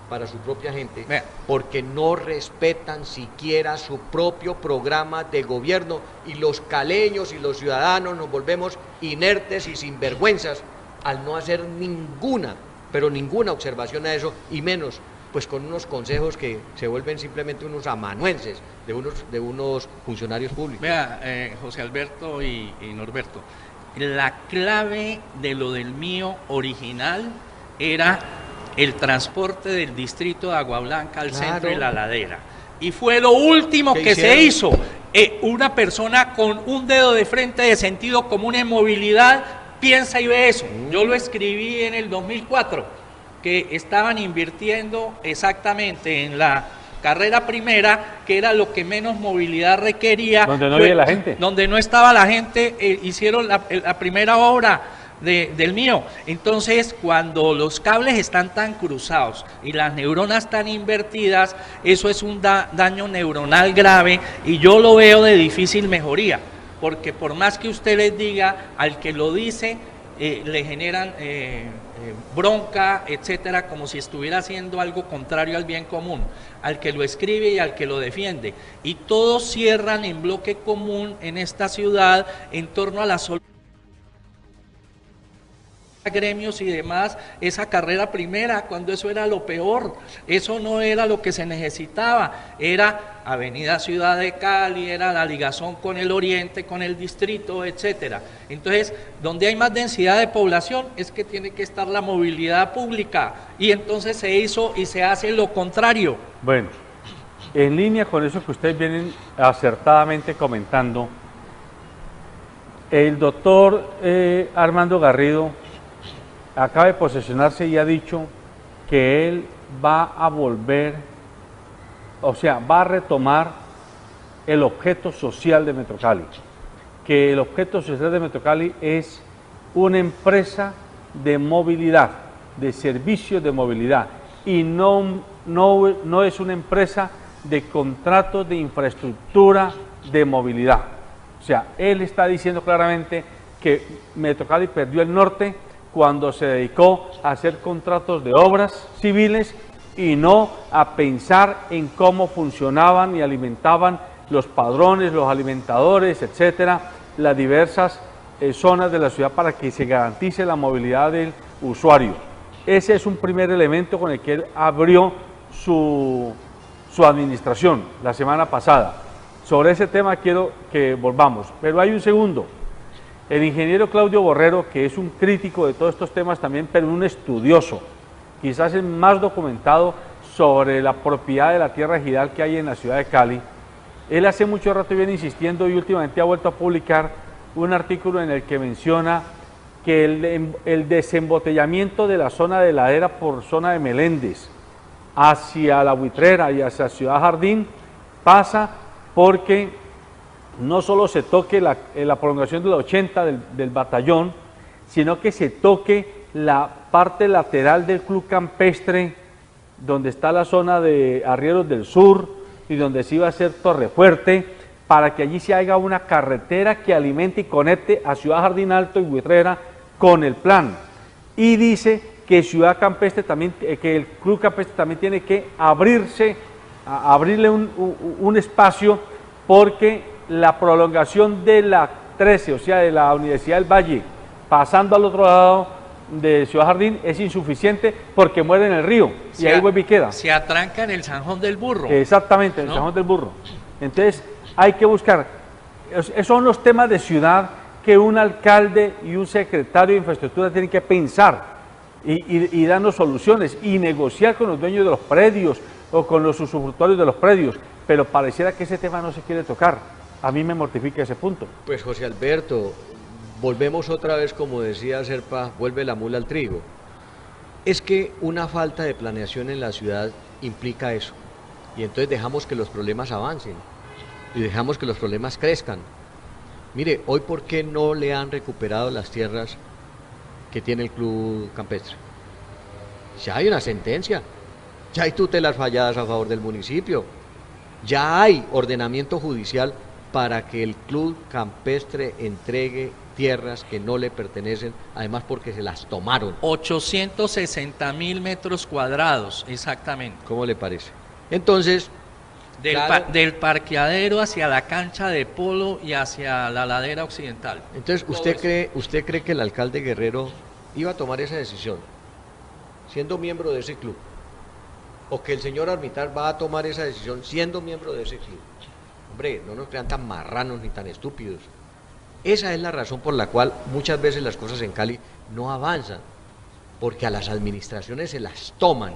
para su propia gente, porque no respetan siquiera su propio programa de gobierno, y los caleños y los ciudadanos nos volvemos inertes y sinvergüenzas al no hacer ninguna, pero ninguna observación a eso, y menos pues con unos consejos que se vuelven simplemente unos amanuenses de unos funcionarios públicos. Vea, José Alberto y Norberto, la clave de lo del mío original era el transporte del distrito de Agua Blanca al centro de la ladera. Y fue lo último que se hizo. Una persona con un dedo de frente de sentido común en movilidad piensa y ve eso. Yo lo escribí en el 2004, que estaban invirtiendo exactamente en la carrera primera, que era lo que menos movilidad requería. Donde no había la gente. Donde no estaba la gente, hicieron la primera obra del mío. Entonces, cuando los cables están tan cruzados y las neuronas tan invertidas, eso es un daño neuronal grave, y yo lo veo de difícil mejoría, porque por más que usted les diga, al que lo dice le generan bronca, etcétera, como si estuviera haciendo algo contrario al bien común, al que lo escribe y al que lo defiende, y todos cierran en bloque común en esta ciudad en torno a la gremios y demás, esa carrera primera, cuando eso era lo peor. Eso no era lo que se necesitaba, era Avenida Ciudad de Cali, era la ligazón con el oriente, con el distrito, etcétera. Entonces, donde hay más densidad de población es que tiene que estar la movilidad pública, y entonces se hizo y se hace lo contrario. Bueno, en línea con eso que ustedes vienen acertadamente comentando, el doctor Armando Garrido acaba de posesionarse y ha dicho que él va a volver, o sea, va a retomar el objeto social de Metrocali, que el objeto social de Metrocali es una empresa de movilidad, de servicios de movilidad, y no es una empresa de contratos de infraestructura de movilidad, sea, él está diciendo claramente que Metrocali perdió el norte cuando se dedicó a hacer contratos de obras civiles y no a pensar en cómo funcionaban y alimentaban los padrones, los alimentadores, etcétera, las diversas zonas de la ciudad para que se garantice la movilidad del usuario. Ese es un primer elemento con el que él abrió su administración la semana pasada. Sobre ese tema quiero que volvamos, pero hay un segundo. El ingeniero Claudio Borrero, que es un crítico de todos estos temas también, pero un estudioso, quizás el más documentado sobre la propiedad de la tierra ejidal que hay en la ciudad de Cali. Él hace mucho rato viene insistiendo y últimamente ha vuelto a publicar un artículo en el que menciona que el desembotellamiento de la zona de Ladera por zona de Meléndez hacia La Buitrera y hacia Ciudad Jardín pasa porque no solo se toque la prolongación de la 80 del batallón, sino que se toque la parte lateral del Club Campestre, donde está la zona de Arrieros del Sur y donde se iba a hacer Torrefuerte, para que allí se haga una carretera que alimente y conecte a Ciudad Jardín Alto y Buitrera con el plan. Y dice que Ciudad Campestre también, que el Club Campestre también tiene que abrirle un espacio, porque la prolongación de la 13, o sea, de la Universidad del Valle, pasando al otro lado de Ciudad Jardín, es insuficiente porque muere en el río y ahí vuelve y queda. Se atranca en el Zanjón del Burro. Exactamente, en el Zanjón del Burro. Entonces, hay que buscar, esos son los temas de ciudad que un alcalde y un secretario de infraestructura tienen que pensar y darnos soluciones y negociar con los dueños de los predios o con los usufructuarios de los predios, pero pareciera que ese tema no se quiere tocar. A mí me mortifica ese punto. Pues José Alberto, volvemos otra vez, como decía Serpa, vuelve la mula al trigo. Es que una falta de planeación en la ciudad implica eso, y entonces dejamos que los problemas avancen, y dejamos que los problemas crezcan. Mire, hoy ¿por qué no le han recuperado las tierras que tiene el Club Campestre? Ya hay una sentencia, ya hay tutelas falladas a favor del municipio, ya hay ordenamiento judicial para que el Club Campestre entregue tierras que no le pertenecen, además porque se las tomaron. 860.000 metros cuadrados, exactamente. ¿Cómo le parece? Entonces, del parqueadero hacia la cancha de polo y hacia la ladera occidental. Entonces, ¿usted cree que el alcalde Guerrero iba a tomar esa decisión siendo miembro de ese club? ¿O que el señor Armitar va a tomar esa decisión siendo miembro de ese club? Hombre, no nos crean tan marranos ni tan estúpidos. Esa es la razón por la cual muchas veces las cosas en Cali no avanzan, porque a las administraciones se las toman,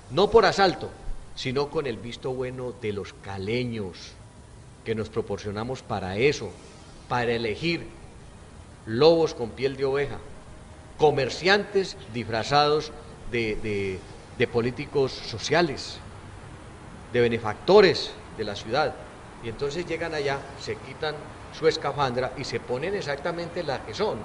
no por asalto, sino con el visto bueno de los caleños, que nos proporcionamos para eso, para elegir lobos con piel de oveja, comerciantes disfrazados de políticos sociales, de benefactores de la ciudad, y entonces llegan allá, se quitan su escafandra y se ponen exactamente las que son,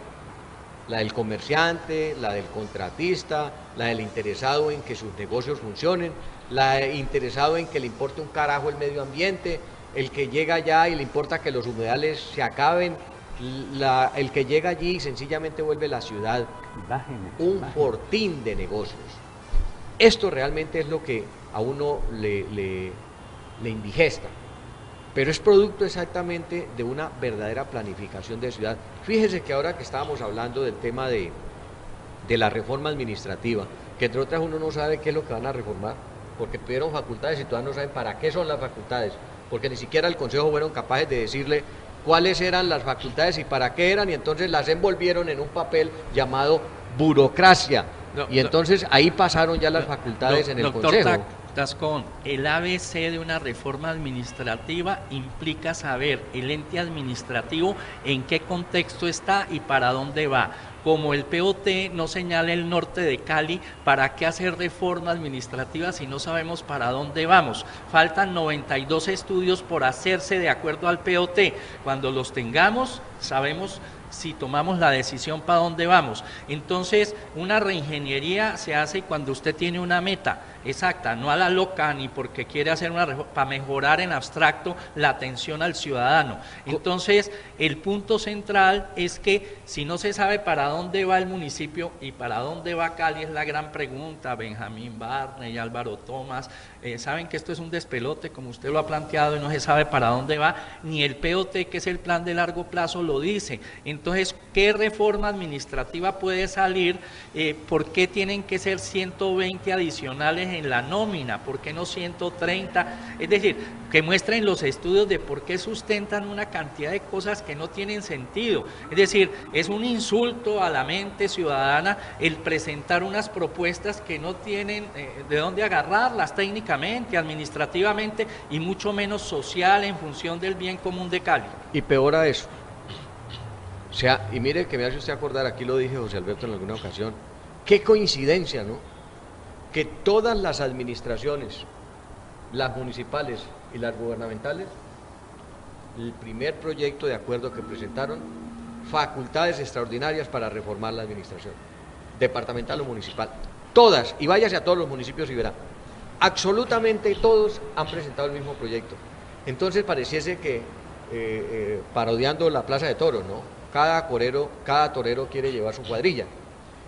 la del comerciante, la del contratista, la del interesado en que sus negocios funcionen, la interesado en que le importe un carajo el medio ambiente, el que llega allá y le importa que los humedales se acaben, el que llega allí y sencillamente vuelve la ciudad un fortín de negocios. Esto realmente es lo que a uno le indigesta, pero es producto exactamente de una verdadera planificación de ciudad. Fíjese que ahora que estábamos hablando del tema de la reforma administrativa, que entre otras uno no sabe qué es lo que van a reformar, porque pidieron facultades y todavía no saben para qué son las facultades, porque ni siquiera el Consejo fueron capaces de decirle cuáles eran las facultades y para qué eran, y entonces las envolvieron en un papel llamado burocracia, y entonces ahí pasaron ya las facultades en el Consejo. Tascón, el ABC de una reforma administrativa implica saber el ente administrativo en qué contexto está y para dónde va. Como el POT no señala el norte de Cali, ¿para qué hacer reforma administrativa si no sabemos para dónde vamos? Faltan 92 estudios por hacerse de acuerdo al POT. Cuando los tengamos, sabemos si tomamos la decisión para dónde vamos. Entonces, una reingeniería se hace cuando usted tiene una meta. exacta, no a la loca, ni porque quiere hacer una reforma, para mejorar en abstracto la atención al ciudadano. Entonces, el punto central es que si no se sabe para dónde va el municipio y para dónde va Cali, es la gran pregunta. Benjamín Barney y Álvaro Tomás saben que esto es un despelote, como usted lo ha planteado, y no se sabe para dónde va, ni el POT, que es el plan de largo plazo, lo dice. Entonces, ¿qué reforma administrativa puede salir? ¿Por qué tienen que ser 120 adicionales en la nómina? ¿Por qué no 130? Es decir, que muestren los estudios de por qué sustentan una cantidad de cosas que no tienen sentido. Es decir, es un insulto a la mente ciudadana el presentar unas propuestas que no tienen de dónde agarrarlas técnicamente, administrativamente y mucho menos social en función del bien común de Cali. Y peor a eso. O sea, y mire que me hace usted acordar, aquí lo dije José Alberto en alguna ocasión, qué coincidencia, ¿no? Que todas las administraciones, las municipales y las gubernamentales, el primer proyecto de acuerdo que presentaron, facultades extraordinarias para reformar la administración, departamental o municipal. Todas, y váyase a todos los municipios y verá, absolutamente todos han presentado el mismo proyecto. Entonces pareciese que, parodiando la Plaza de Toros, ¿no? Cada torero quiere llevar su cuadrilla.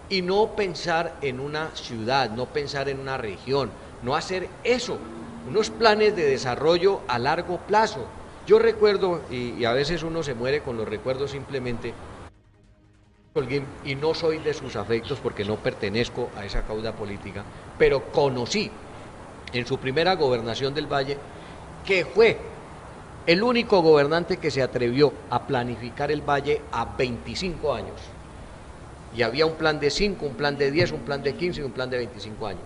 Y no pensar en una ciudad, no pensar en una región, no hacer eso, unos planes de desarrollo a largo plazo. Yo recuerdo, y a veces uno se muere con los recuerdos simplemente, y no soy de sus afectos porque no pertenezco a esa cauda política, pero conocí en su primera gobernación del Valle que fue el único gobernante que se atrevió a planificar el Valle a 25 años. Y había un plan de 5, un plan de 10, un plan de 15 y un plan de 25 años.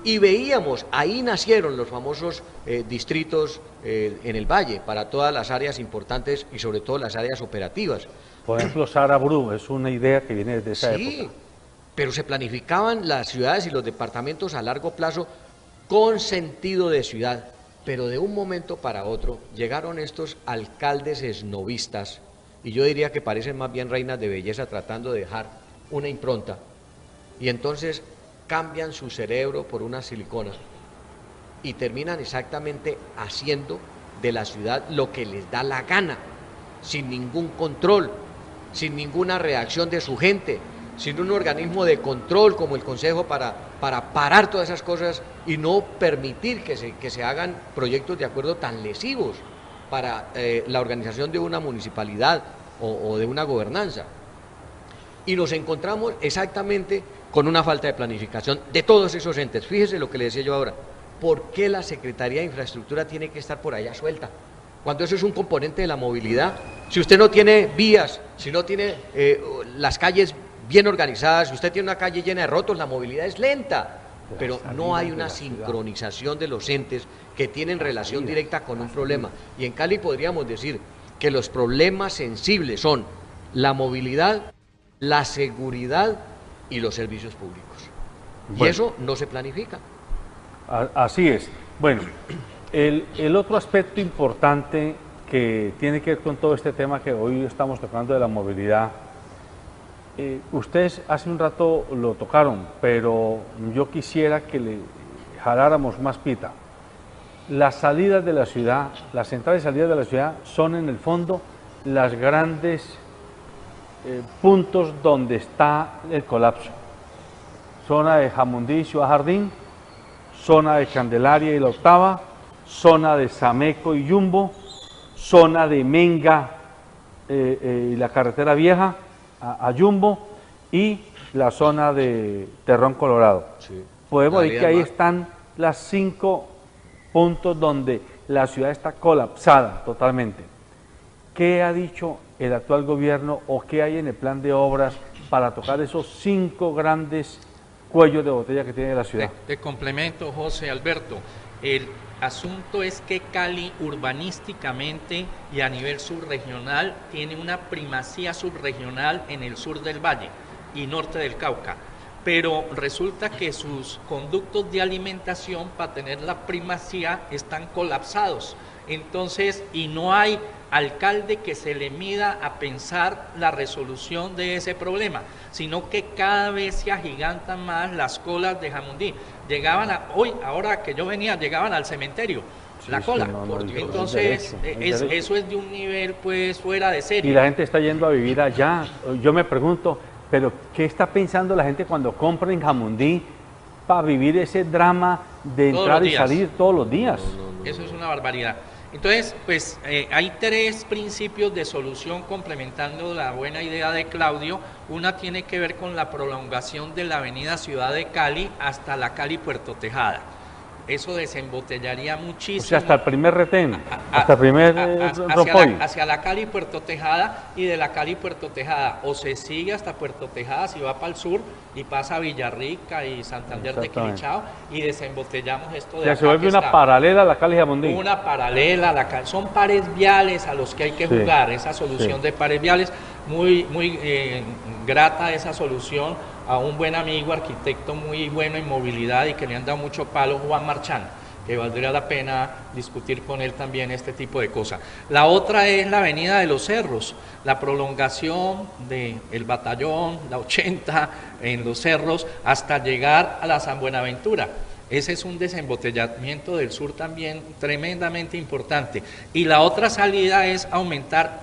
Y veíamos, ahí nacieron los famosos distritos en el Valle, para todas las áreas importantes y sobre todo las áreas operativas. Por ejemplo, Sara Bru es una idea que viene desde esa época. Sí, pero se planificaban las ciudades y los departamentos a largo plazo con sentido de ciudad. Pero de un momento para otro llegaron estos alcaldes esnovistas, y yo diría que parecen más bien reinas de belleza tratando de dejar una impronta, y entonces cambian su cerebro por una silicona y terminan exactamente haciendo de la ciudad lo que les da la gana, sin ningún control, sin ninguna reacción de su gente, sin un organismo de control como el Consejo para parar todas esas cosas y no permitir que se hagan proyectos de acuerdo tan lesivos para la organización de una municipalidad o de una gobernanza. Y nos encontramos exactamente con una falta de planificación de todos esos entes. Fíjese lo que le decía yo ahora, ¿por qué la Secretaría de Infraestructura tiene que estar por allá suelta? Cuando eso es un componente de la movilidad. Si usted no tiene vías, si no tiene las calles bien organizadas, si usted tiene una calle llena de rotos, la movilidad es lenta, pero no hay una sincronización de los entes que tienen relación directa con un problema. Y en Cali podríamos decir que los problemas sensibles son la movilidad, la seguridad y los servicios públicos. Y eso no se planifica. Así es. Bueno, el otro aspecto importante que tiene que ver con todo este tema que hoy estamos tocando de la movilidad, ustedes hace un rato lo tocaron, pero yo quisiera que le jaláramos más pita. Las salidas de la ciudad, las entradas y salidas de la ciudad son en el fondo las grandes puntos donde está el colapso. Zona de Jamundí, Ciudad Jardín, zona de Candelaria y La Octava, zona de Sameco y Yumbo, zona de Menga y la carretera vieja a Yumbo y la zona de Terrón Colorado. Sí. Podemos decir que ahí están las 5 puntos donde la ciudad está colapsada totalmente. ¿Qué ha dicho el actual gobierno o qué hay en el plan de obras para tocar esos 5 grandes cuellos de botella que tiene la ciudad? De complemento, José Alberto, el asunto es que Cali urbanísticamente y a nivel subregional tiene una primacía subregional en el sur del Valle y norte del Cauca. pero resulta que sus conductos de alimentación para tener la primacía están colapsados. Entonces, y no hay alcalde que se le mida a pensar la resolución de ese problema, sino que cada vez se agigantan más las colas de Jamundí. Ahora que yo venía, llegaban al cementerio, la cola. Entonces, eso es de un nivel pues fuera de serie. Y la gente está yendo a vivir allá. Yo me pregunto, pero ¿qué está pensando la gente cuando compra en Jamundí para vivir ese drama de entrar y salir todos los días? Eso es una barbaridad. Entonces, pues hay tres principios de solución complementando la buena idea de Claudio. Una tiene que ver con la prolongación de la avenida Ciudad de Cali hasta la Cali Puerto Tejada. Eso desembotellaría muchísimo. O sea, hasta el primer retén, hasta el primer hacia la Cali Puerto Tejada, y de la Cali Puerto Tejada o se sigue hasta Puerto Tejada si va para el sur y pasa a Villarrica y Santander de Quilichao y desembotellamos esto de acá. Se vuelve una paralela a la Cali Jamundí. Una paralela a la Cali. Son pares viales a los que hay que jugar, esa solución de pares viales. Muy grata esa solución a un buen amigo, arquitecto muy bueno en movilidad y que le han dado mucho palo, Juan Marchán, que valdría la pena discutir con él también este tipo de cosas. La otra es la avenida de los Cerros, la prolongación del batallón, la 80 en los Cerros, hasta llegar a la San Buenaventura. Ese es un desembotellamiento del sur también tremendamente importante. Y la otra salida es aumentar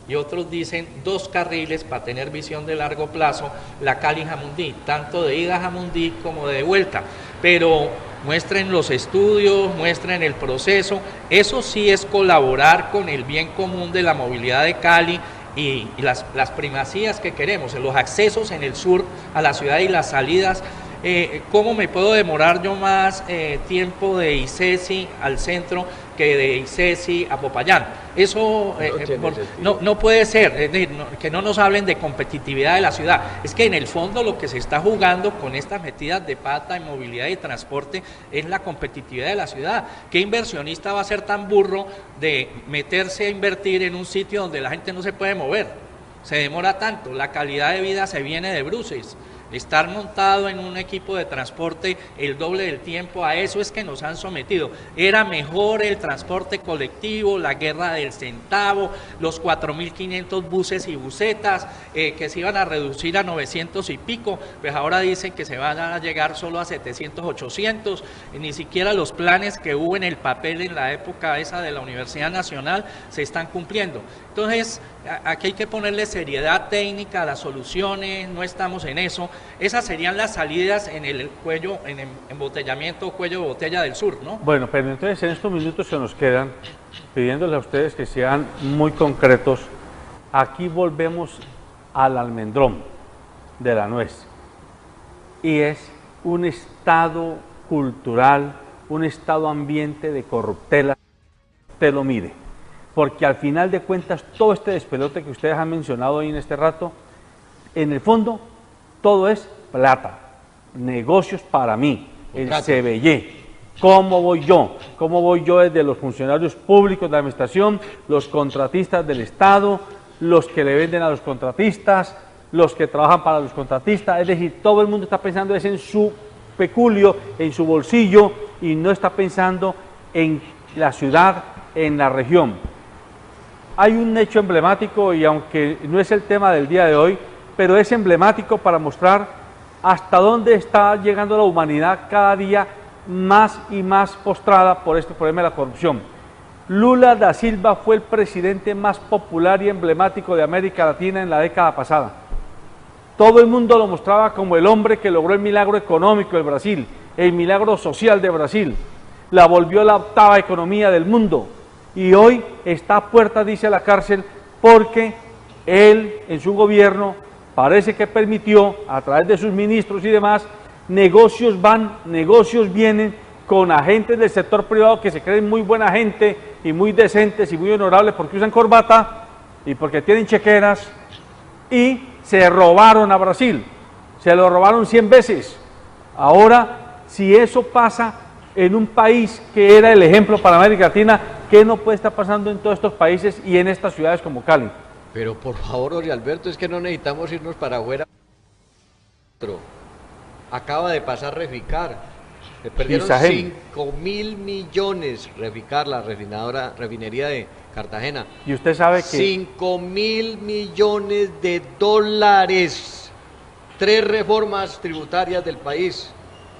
y otros dicen 2 carriles para tener visión de largo plazo, la Cali Jamundí, tanto de ida a Jamundí como de vuelta. Pero muestren los estudios, muestren el proceso. Eso sí es colaborar con el bien común de la movilidad de Cali y las primacías que queremos, los accesos en el sur a la ciudad y las salidas. ¿Cómo me puedo demorar yo más tiempo de ICESI al centro que de ICESI a Popayán? Eso no puede ser, es decir, que no nos hablen de competitividad de la ciudad. Es que en el fondo lo que se está jugando con estas metidas de pata en movilidad y transporte es la competitividad de la ciudad. ¿Qué inversionista va a ser tan burro de meterse a invertir en un sitio donde la gente no se puede mover? Se demora tanto, la calidad de vida se viene de bruces. Estar montado en un equipo de transporte el doble del tiempo, a eso es que nos han sometido. Era mejor el transporte colectivo, la guerra del centavo, los 4.500 buses y busetas que se iban a reducir a 900 y pico, pues ahora dicen que se van a llegar solo a 700, 800, ni siquiera los planes que hubo en el papel en la época esa de la Universidad Nacional se están cumpliendo. Entonces, aquí hay que ponerle seriedad técnica a las soluciones, no estamos en eso. Esas serían las salidas en el cuello, en embotellamiento, cuello de botella del sur, ¿no? Bueno, pero entonces en estos minutos que nos quedan, pidiéndole a ustedes que sean muy concretos, aquí volvemos al almendrón de la nuez. Y es un estado cultural, un estado ambiente de corruptela, te lo mire. Porque al final de cuentas, todo este despelote que ustedes han mencionado hoy en este rato, en el fondo, todo es plata, negocios para mí, el CBY. ¿Cómo voy yo? ¿Cómo voy yo desde los funcionarios públicos de la administración, los contratistas del Estado, los que le venden a los contratistas, los que trabajan para los contratistas? Es decir, todo el mundo está pensando en su peculio, en su bolsillo, y no está pensando en la ciudad, en la región. Hay un hecho emblemático, y aunque no es el tema del día de hoy, pero es emblemático para mostrar hasta dónde está llegando la humanidad cada día más y más postrada por este problema de la corrupción. Lula da Silva fue el presidente más popular y emblemático de América Latina en la década pasada. Todo el mundo lo mostraba como el hombre que logró el milagro económico de Brasil, el milagro social de Brasil, la volvió la 8ª economía del mundo, y hoy está a puertas, dice, a la cárcel porque él en su gobierno parece que permitió, a través de sus ministros y demás, negocios van, negocios vienen con agentes del sector privado que se creen muy buena gente y muy decentes y muy honorables porque usan corbata y porque tienen chequeras, y se robaron a Brasil, se lo robaron 100 veces. Ahora, si eso pasa en un país que era el ejemplo para América Latina, ¿qué no puede estar pasando en todos estos países y en estas ciudades como Cali? Pero por favor, Jorge Alberto, es que no necesitamos irnos para afuera. acaba de pasar Reficar. Le perdieron 5.000 millones Reficar, la refinería de Cartagena. Y usted sabe que 5.000 millones de dólares. 3 reformas tributarias del país.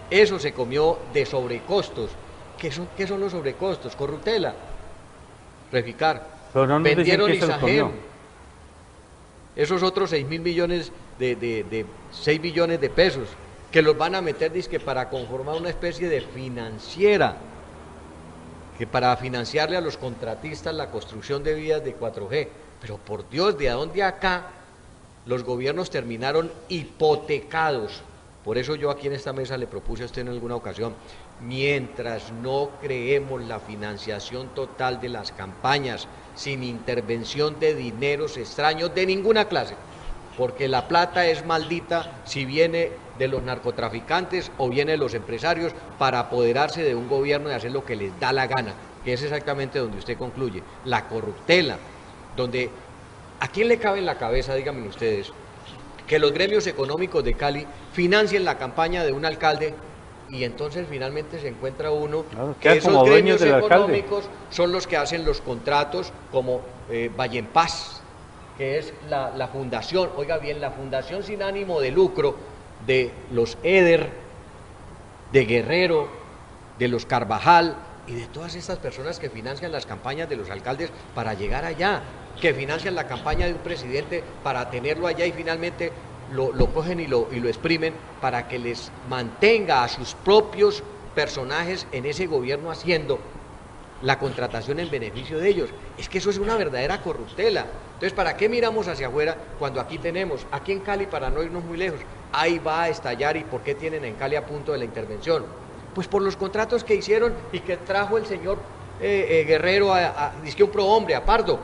Eso se comió de sobrecostos. ¿Qué son los sobrecostos? Corruptela. Reficar. Pero no nos vendieron dicen que se lo comió. Esos otros 6.000 millones de 6 billones de pesos que los van a meter dizque para conformar una especie de financiera, que para financiarle a los contratistas la construcción de vías de 4G. Pero por Dios, ¿de dónde acá los gobiernos terminaron hipotecados? Por eso yo aquí en esta mesa le propuse a usted en alguna ocasión, mientras no creemos la financiación total de las campañas, sin intervención de dineros extraños de ninguna clase, porque la plata es maldita si viene de los narcotraficantes o viene de los empresarios para apoderarse de un gobierno y hacer lo que les da la gana, que es exactamente donde usted concluye, la corruptela, donde ¿a quién le cabe en la cabeza, díganme ustedes, que los gremios económicos de Cali financien la campaña de un alcalde y entonces finalmente se encuentra uno que esos gremios económicos son los que hacen los contratos como Valle en Paz, que es la fundación, oiga bien, la fundación sin ánimo de lucro de los Eder, de Guerrero, de los Carvajal y de todas estas personas que financian las campañas de los alcaldes para llegar allá, que financian la campaña de un presidente para tenerlo allá y finalmente lo cogen y lo exprimen para que les mantenga a sus propios personajes en ese gobierno haciendo la contratación en beneficio de ellos. Es que eso es una verdadera corruptela. Entonces, ¿para qué miramos hacia afuera cuando aquí tenemos, aquí en Cali, para no irnos muy lejos, ahí va a estallar? ¿Y por qué tienen en Cali a punto de la intervención? Pues por los contratos que hicieron y que trajo el señor Guerrero dizque un prohombre, a Pardo,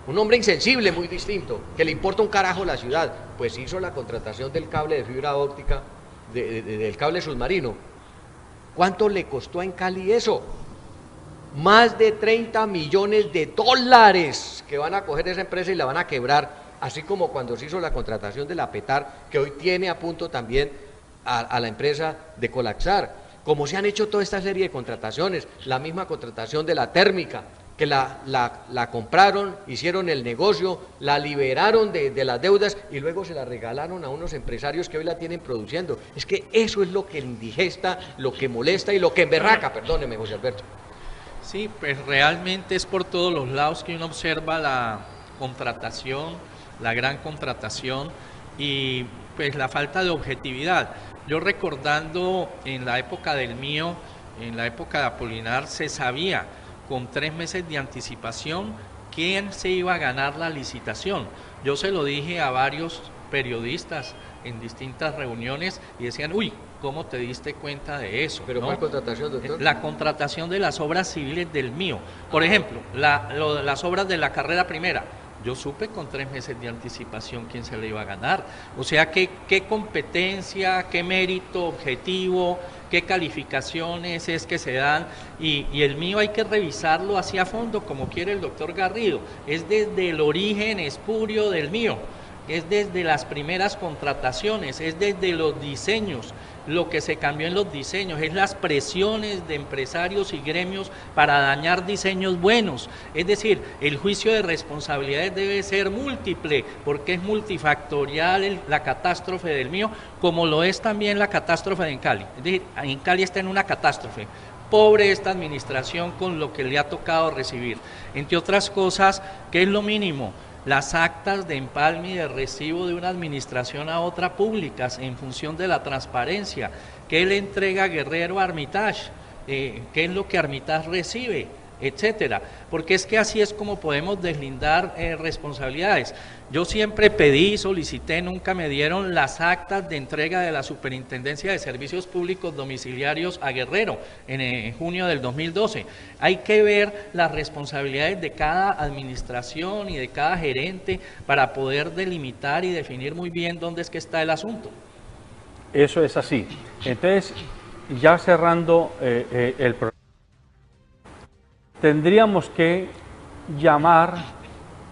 un hombre insensible, muy distinto, que le importa un carajo la ciudad, pues hizo la contratación del cable de fibra óptica, del cable submarino. ¿Cuánto le costó en Cali eso? Más de 30 millones de dólares que van a coger esa empresa y la van a quebrar, así como cuando se hizo la contratación de la Petar, que hoy tiene a punto también a la empresa de colapsar, como se han hecho toda esta serie de contrataciones, la misma contratación de la térmica, que la compraron, hicieron el negocio, la liberaron de las deudas y luego se la regalaron a unos empresarios que hoy la tienen produciendo. Es que eso es lo que indigesta, lo que molesta y lo que emberraca, perdóneme, José Alberto. Sí, pues realmente es por todos los lados que uno observa la contratación, la gran contratación y pues la falta de objetividad. Yo recordando en la época del mío, en la época de Apolinar, se sabía con 3 meses de anticipación quién se iba a ganar la licitación. Yo se lo dije a varios periodistas en distintas reuniones y decían, uy, ¿cómo te diste cuenta de eso? ¿Pero cuál contratación, doctor? La contratación de las obras civiles del mío. Por ejemplo, las obras de la carrera primera. Yo supe con 3 meses de anticipación quién se le iba a ganar. O sea, qué competencia, qué mérito objetivo, qué calificaciones es que se dan. Y el mío hay que revisarlo hacia fondo, como quiere el doctor Garrido. Es desde el origen espurio del mío. Es desde las primeras contrataciones, es desde los diseños, lo que se cambió en los diseños, es las presiones de empresarios y gremios para dañar diseños buenos. Es decir, el juicio de responsabilidades debe ser múltiple, porque es multifactorial la catástrofe del mío, como lo es también la catástrofe de Cali. Es decir, en Cali está en una catástrofe. Pobre esta administración con lo que le ha tocado recibir. Entre otras cosas, ¿qué es lo mínimo? Las actas de empalme y de recibo de una administración a otra públicas en función de la transparencia. ¿Qué le entrega Guerrero a Armitage? ¿Qué es lo que Armitage recibe? Etcétera. Porque es que así es como podemos deslindar responsabilidades. Yo siempre pedí, solicité, nunca me dieron las actas de entrega de la Superintendencia de Servicios Públicos Domiciliarios a Guerrero en junio del 2012. Hay que ver las responsabilidades de cada administración y de cada gerente para poder delimitar y definir muy bien dónde es que está el asunto. Eso es así. Entonces, ya cerrando el programa, tendríamos que llamar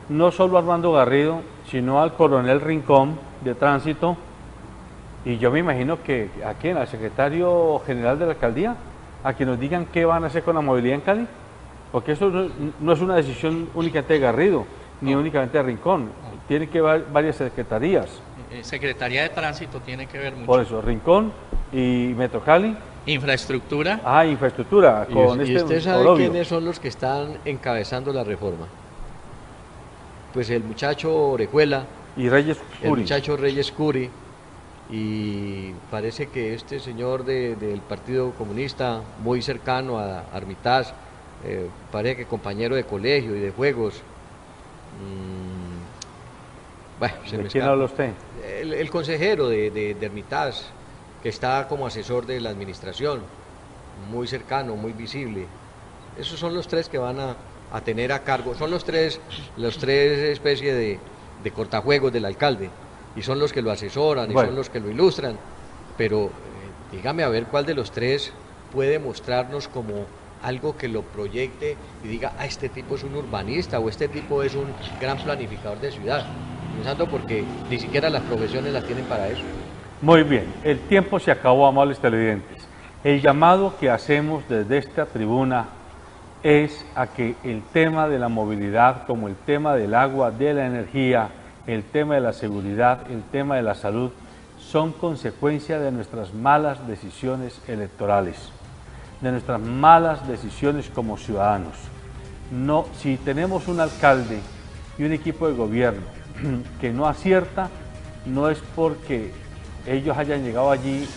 no solo a Armando Garrido, sino al coronel Rincón de Tránsito Y yo me imagino que aquí al secretario general de la alcaldía, a que nos digan qué van a hacer con la movilidad en Cali, porque eso no es una decisión únicamente de Garrido, ni únicamente de Rincón, tiene que haber varias secretarías. Secretaría de Tránsito tiene que ver mucho. Por eso, Rincón y Metro Cali. Infraestructura. Infraestructura. ¿Y usted sabe quiénes son los que están encabezando la reforma? Pues el muchacho Orejuela. Y Reyes Curi. El muchacho Reyes Curi. Y parece que este señor del Partido Comunista, muy cercano a Armitage, parece que compañero de colegio y de juegos. Bueno, se me ¿De quién escapa. habla usted? El consejero de Armitage, que está como asesor de la administración, muy cercano, muy visible. Esos son los tres que van a tener a cargo, son los tres especies de cortajuegos del alcalde, y son los que lo asesoran, y son los que lo ilustran, pero dígame a ver cuál de los tres puede mostrarnos como algo que lo proyecte y diga, este tipo es un urbanista, o este tipo es un gran planificador de ciudad, pensando porque ni siquiera las profesiones las tienen para eso. Muy bien, el tiempo se acabó, amables televidentes. El llamado que hacemos desde esta tribuna es a que el tema de la movilidad, como el tema del agua, de la energía, el tema de la seguridad, el tema de la salud, son consecuencia de nuestras malas decisiones electorales, de nuestras malas decisiones como ciudadanos. No, si tenemos un alcalde y un equipo de gobierno que no acierta, no es porque ellos hayan llegado allí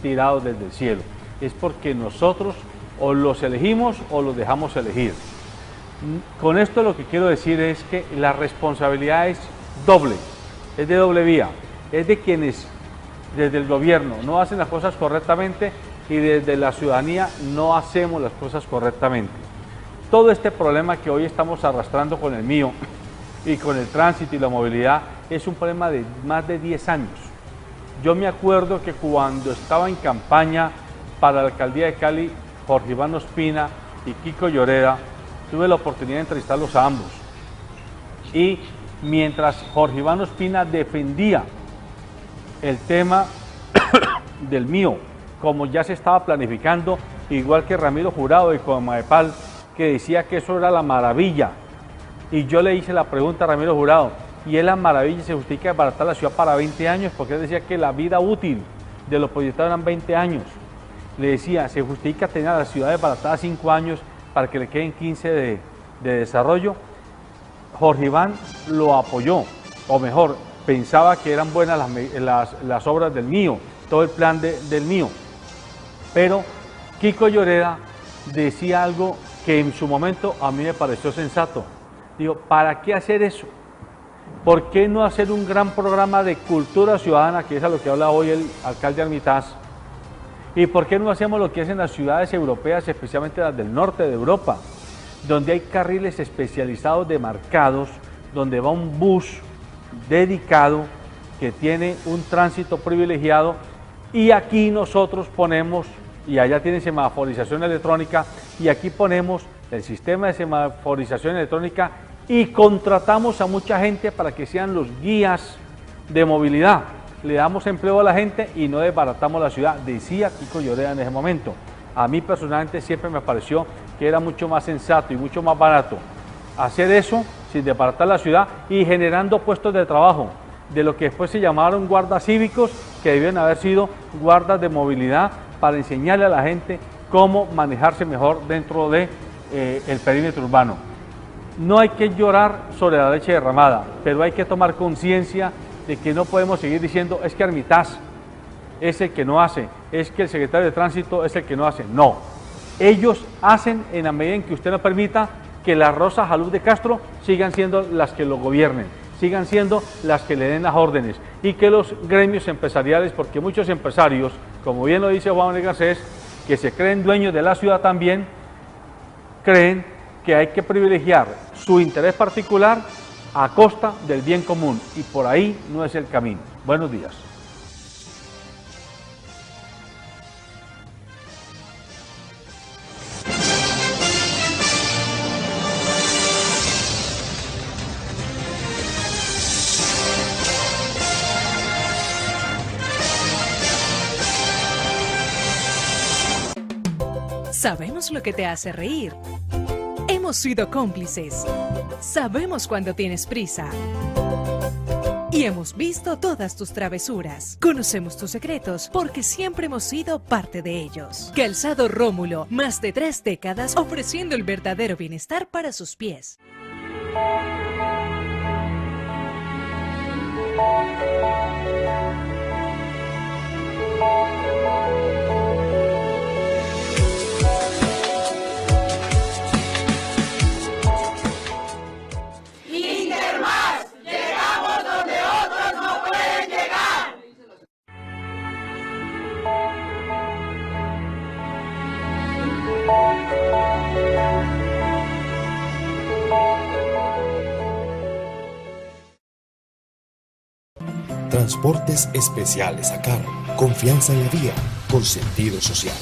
tirados desde el cielo, es porque nosotros o los elegimos o los dejamos elegir. Con esto lo que quiero decir es que la responsabilidad es doble, es de doble vía, es de quienes desde el gobierno no hacen las cosas correctamente y desde la ciudadanía no hacemos las cosas correctamente. Todo este problema que hoy estamos arrastrando con el mío y con el tránsito y la movilidad es un problema de más de 10 años. Yo me acuerdo que cuando estaba en campaña para la alcaldía de Cali, Jorge Iván Ospina y Kiko Lloreda, tuve la oportunidad de entrevistarlos a ambos. Y mientras Jorge Iván Ospina defendía el tema del mío, como ya se estaba planificando, igual que Ramiro Jurado de Comapal, que decía que eso era la maravilla. Y yo le hice la pregunta a Ramiro Jurado, ¿y es la maravilla se justifica abaratar la ciudad para 20 años? Porque él decía que la vida útil de los proyectados eran 20 años. Le decía, se justifica tener a la ciudad abaratada 5 años para que le queden 15 de desarrollo. Jorge Iván lo apoyó, o mejor, pensaba que eran buenas las obras del mío, todo el plan del mío. Pero Kiko Lloreda decía algo que en su momento a mí me pareció sensato. Digo, ¿para qué hacer eso? ¿Por qué no hacer un gran programa de cultura ciudadana, que es a lo que habla hoy el alcalde Armitage? ¿Y por qué no hacemos lo que hacen las ciudades europeas, especialmente las del norte de Europa, donde hay carriles especializados demarcados, donde va un bus dedicado que tiene un tránsito privilegiado, y aquí nosotros ponemos, y allá tienen semaforización electrónica, y aquí ponemos el sistema de semaforización electrónica y contratamos a mucha gente para que sean los guías de movilidad. Le damos empleo a la gente y no desbaratamos la ciudad, decía Kiko Lloreda en ese momento. A mí personalmente siempre me pareció que era mucho más sensato y mucho más barato hacer eso sin desbaratar la ciudad y generando puestos de trabajo, de lo que después se llamaron guardas cívicos, que debían haber sido guardas de movilidad para enseñarle a la gente cómo manejarse mejor dentro de el perímetro urbano. No hay que llorar sobre la leche derramada, pero hay que tomar conciencia de que no podemos seguir diciendo es que Armitage es el que no hace, es que el secretario de Tránsito es el que no hace. No, ellos hacen en la medida en que usted no permita que la Rosa Jalú de Castro sigan siendo las que lo gobiernen, sigan siendo las que le den las órdenes y que los gremios empresariales, porque muchos empresarios, como bien lo dice Juan Manuel Garcés, que se creen dueños de la ciudad también, creen que hay que privilegiar su interés particular a costa del bien común y por ahí no es el camino. Buenos días. Sabemos lo que te hace reír. Hemos sido cómplices. Sabemos cuando tienes prisa. Y hemos visto todas tus travesuras. Conocemos tus secretos porque siempre hemos sido parte de ellos. Calzado Rómulo, más de 3 décadas ofreciendo el verdadero bienestar para sus pies. Intermás, llegamos donde otros no pueden llegar. Transportes especiales a cargo. Confianza en la vía con sentido social.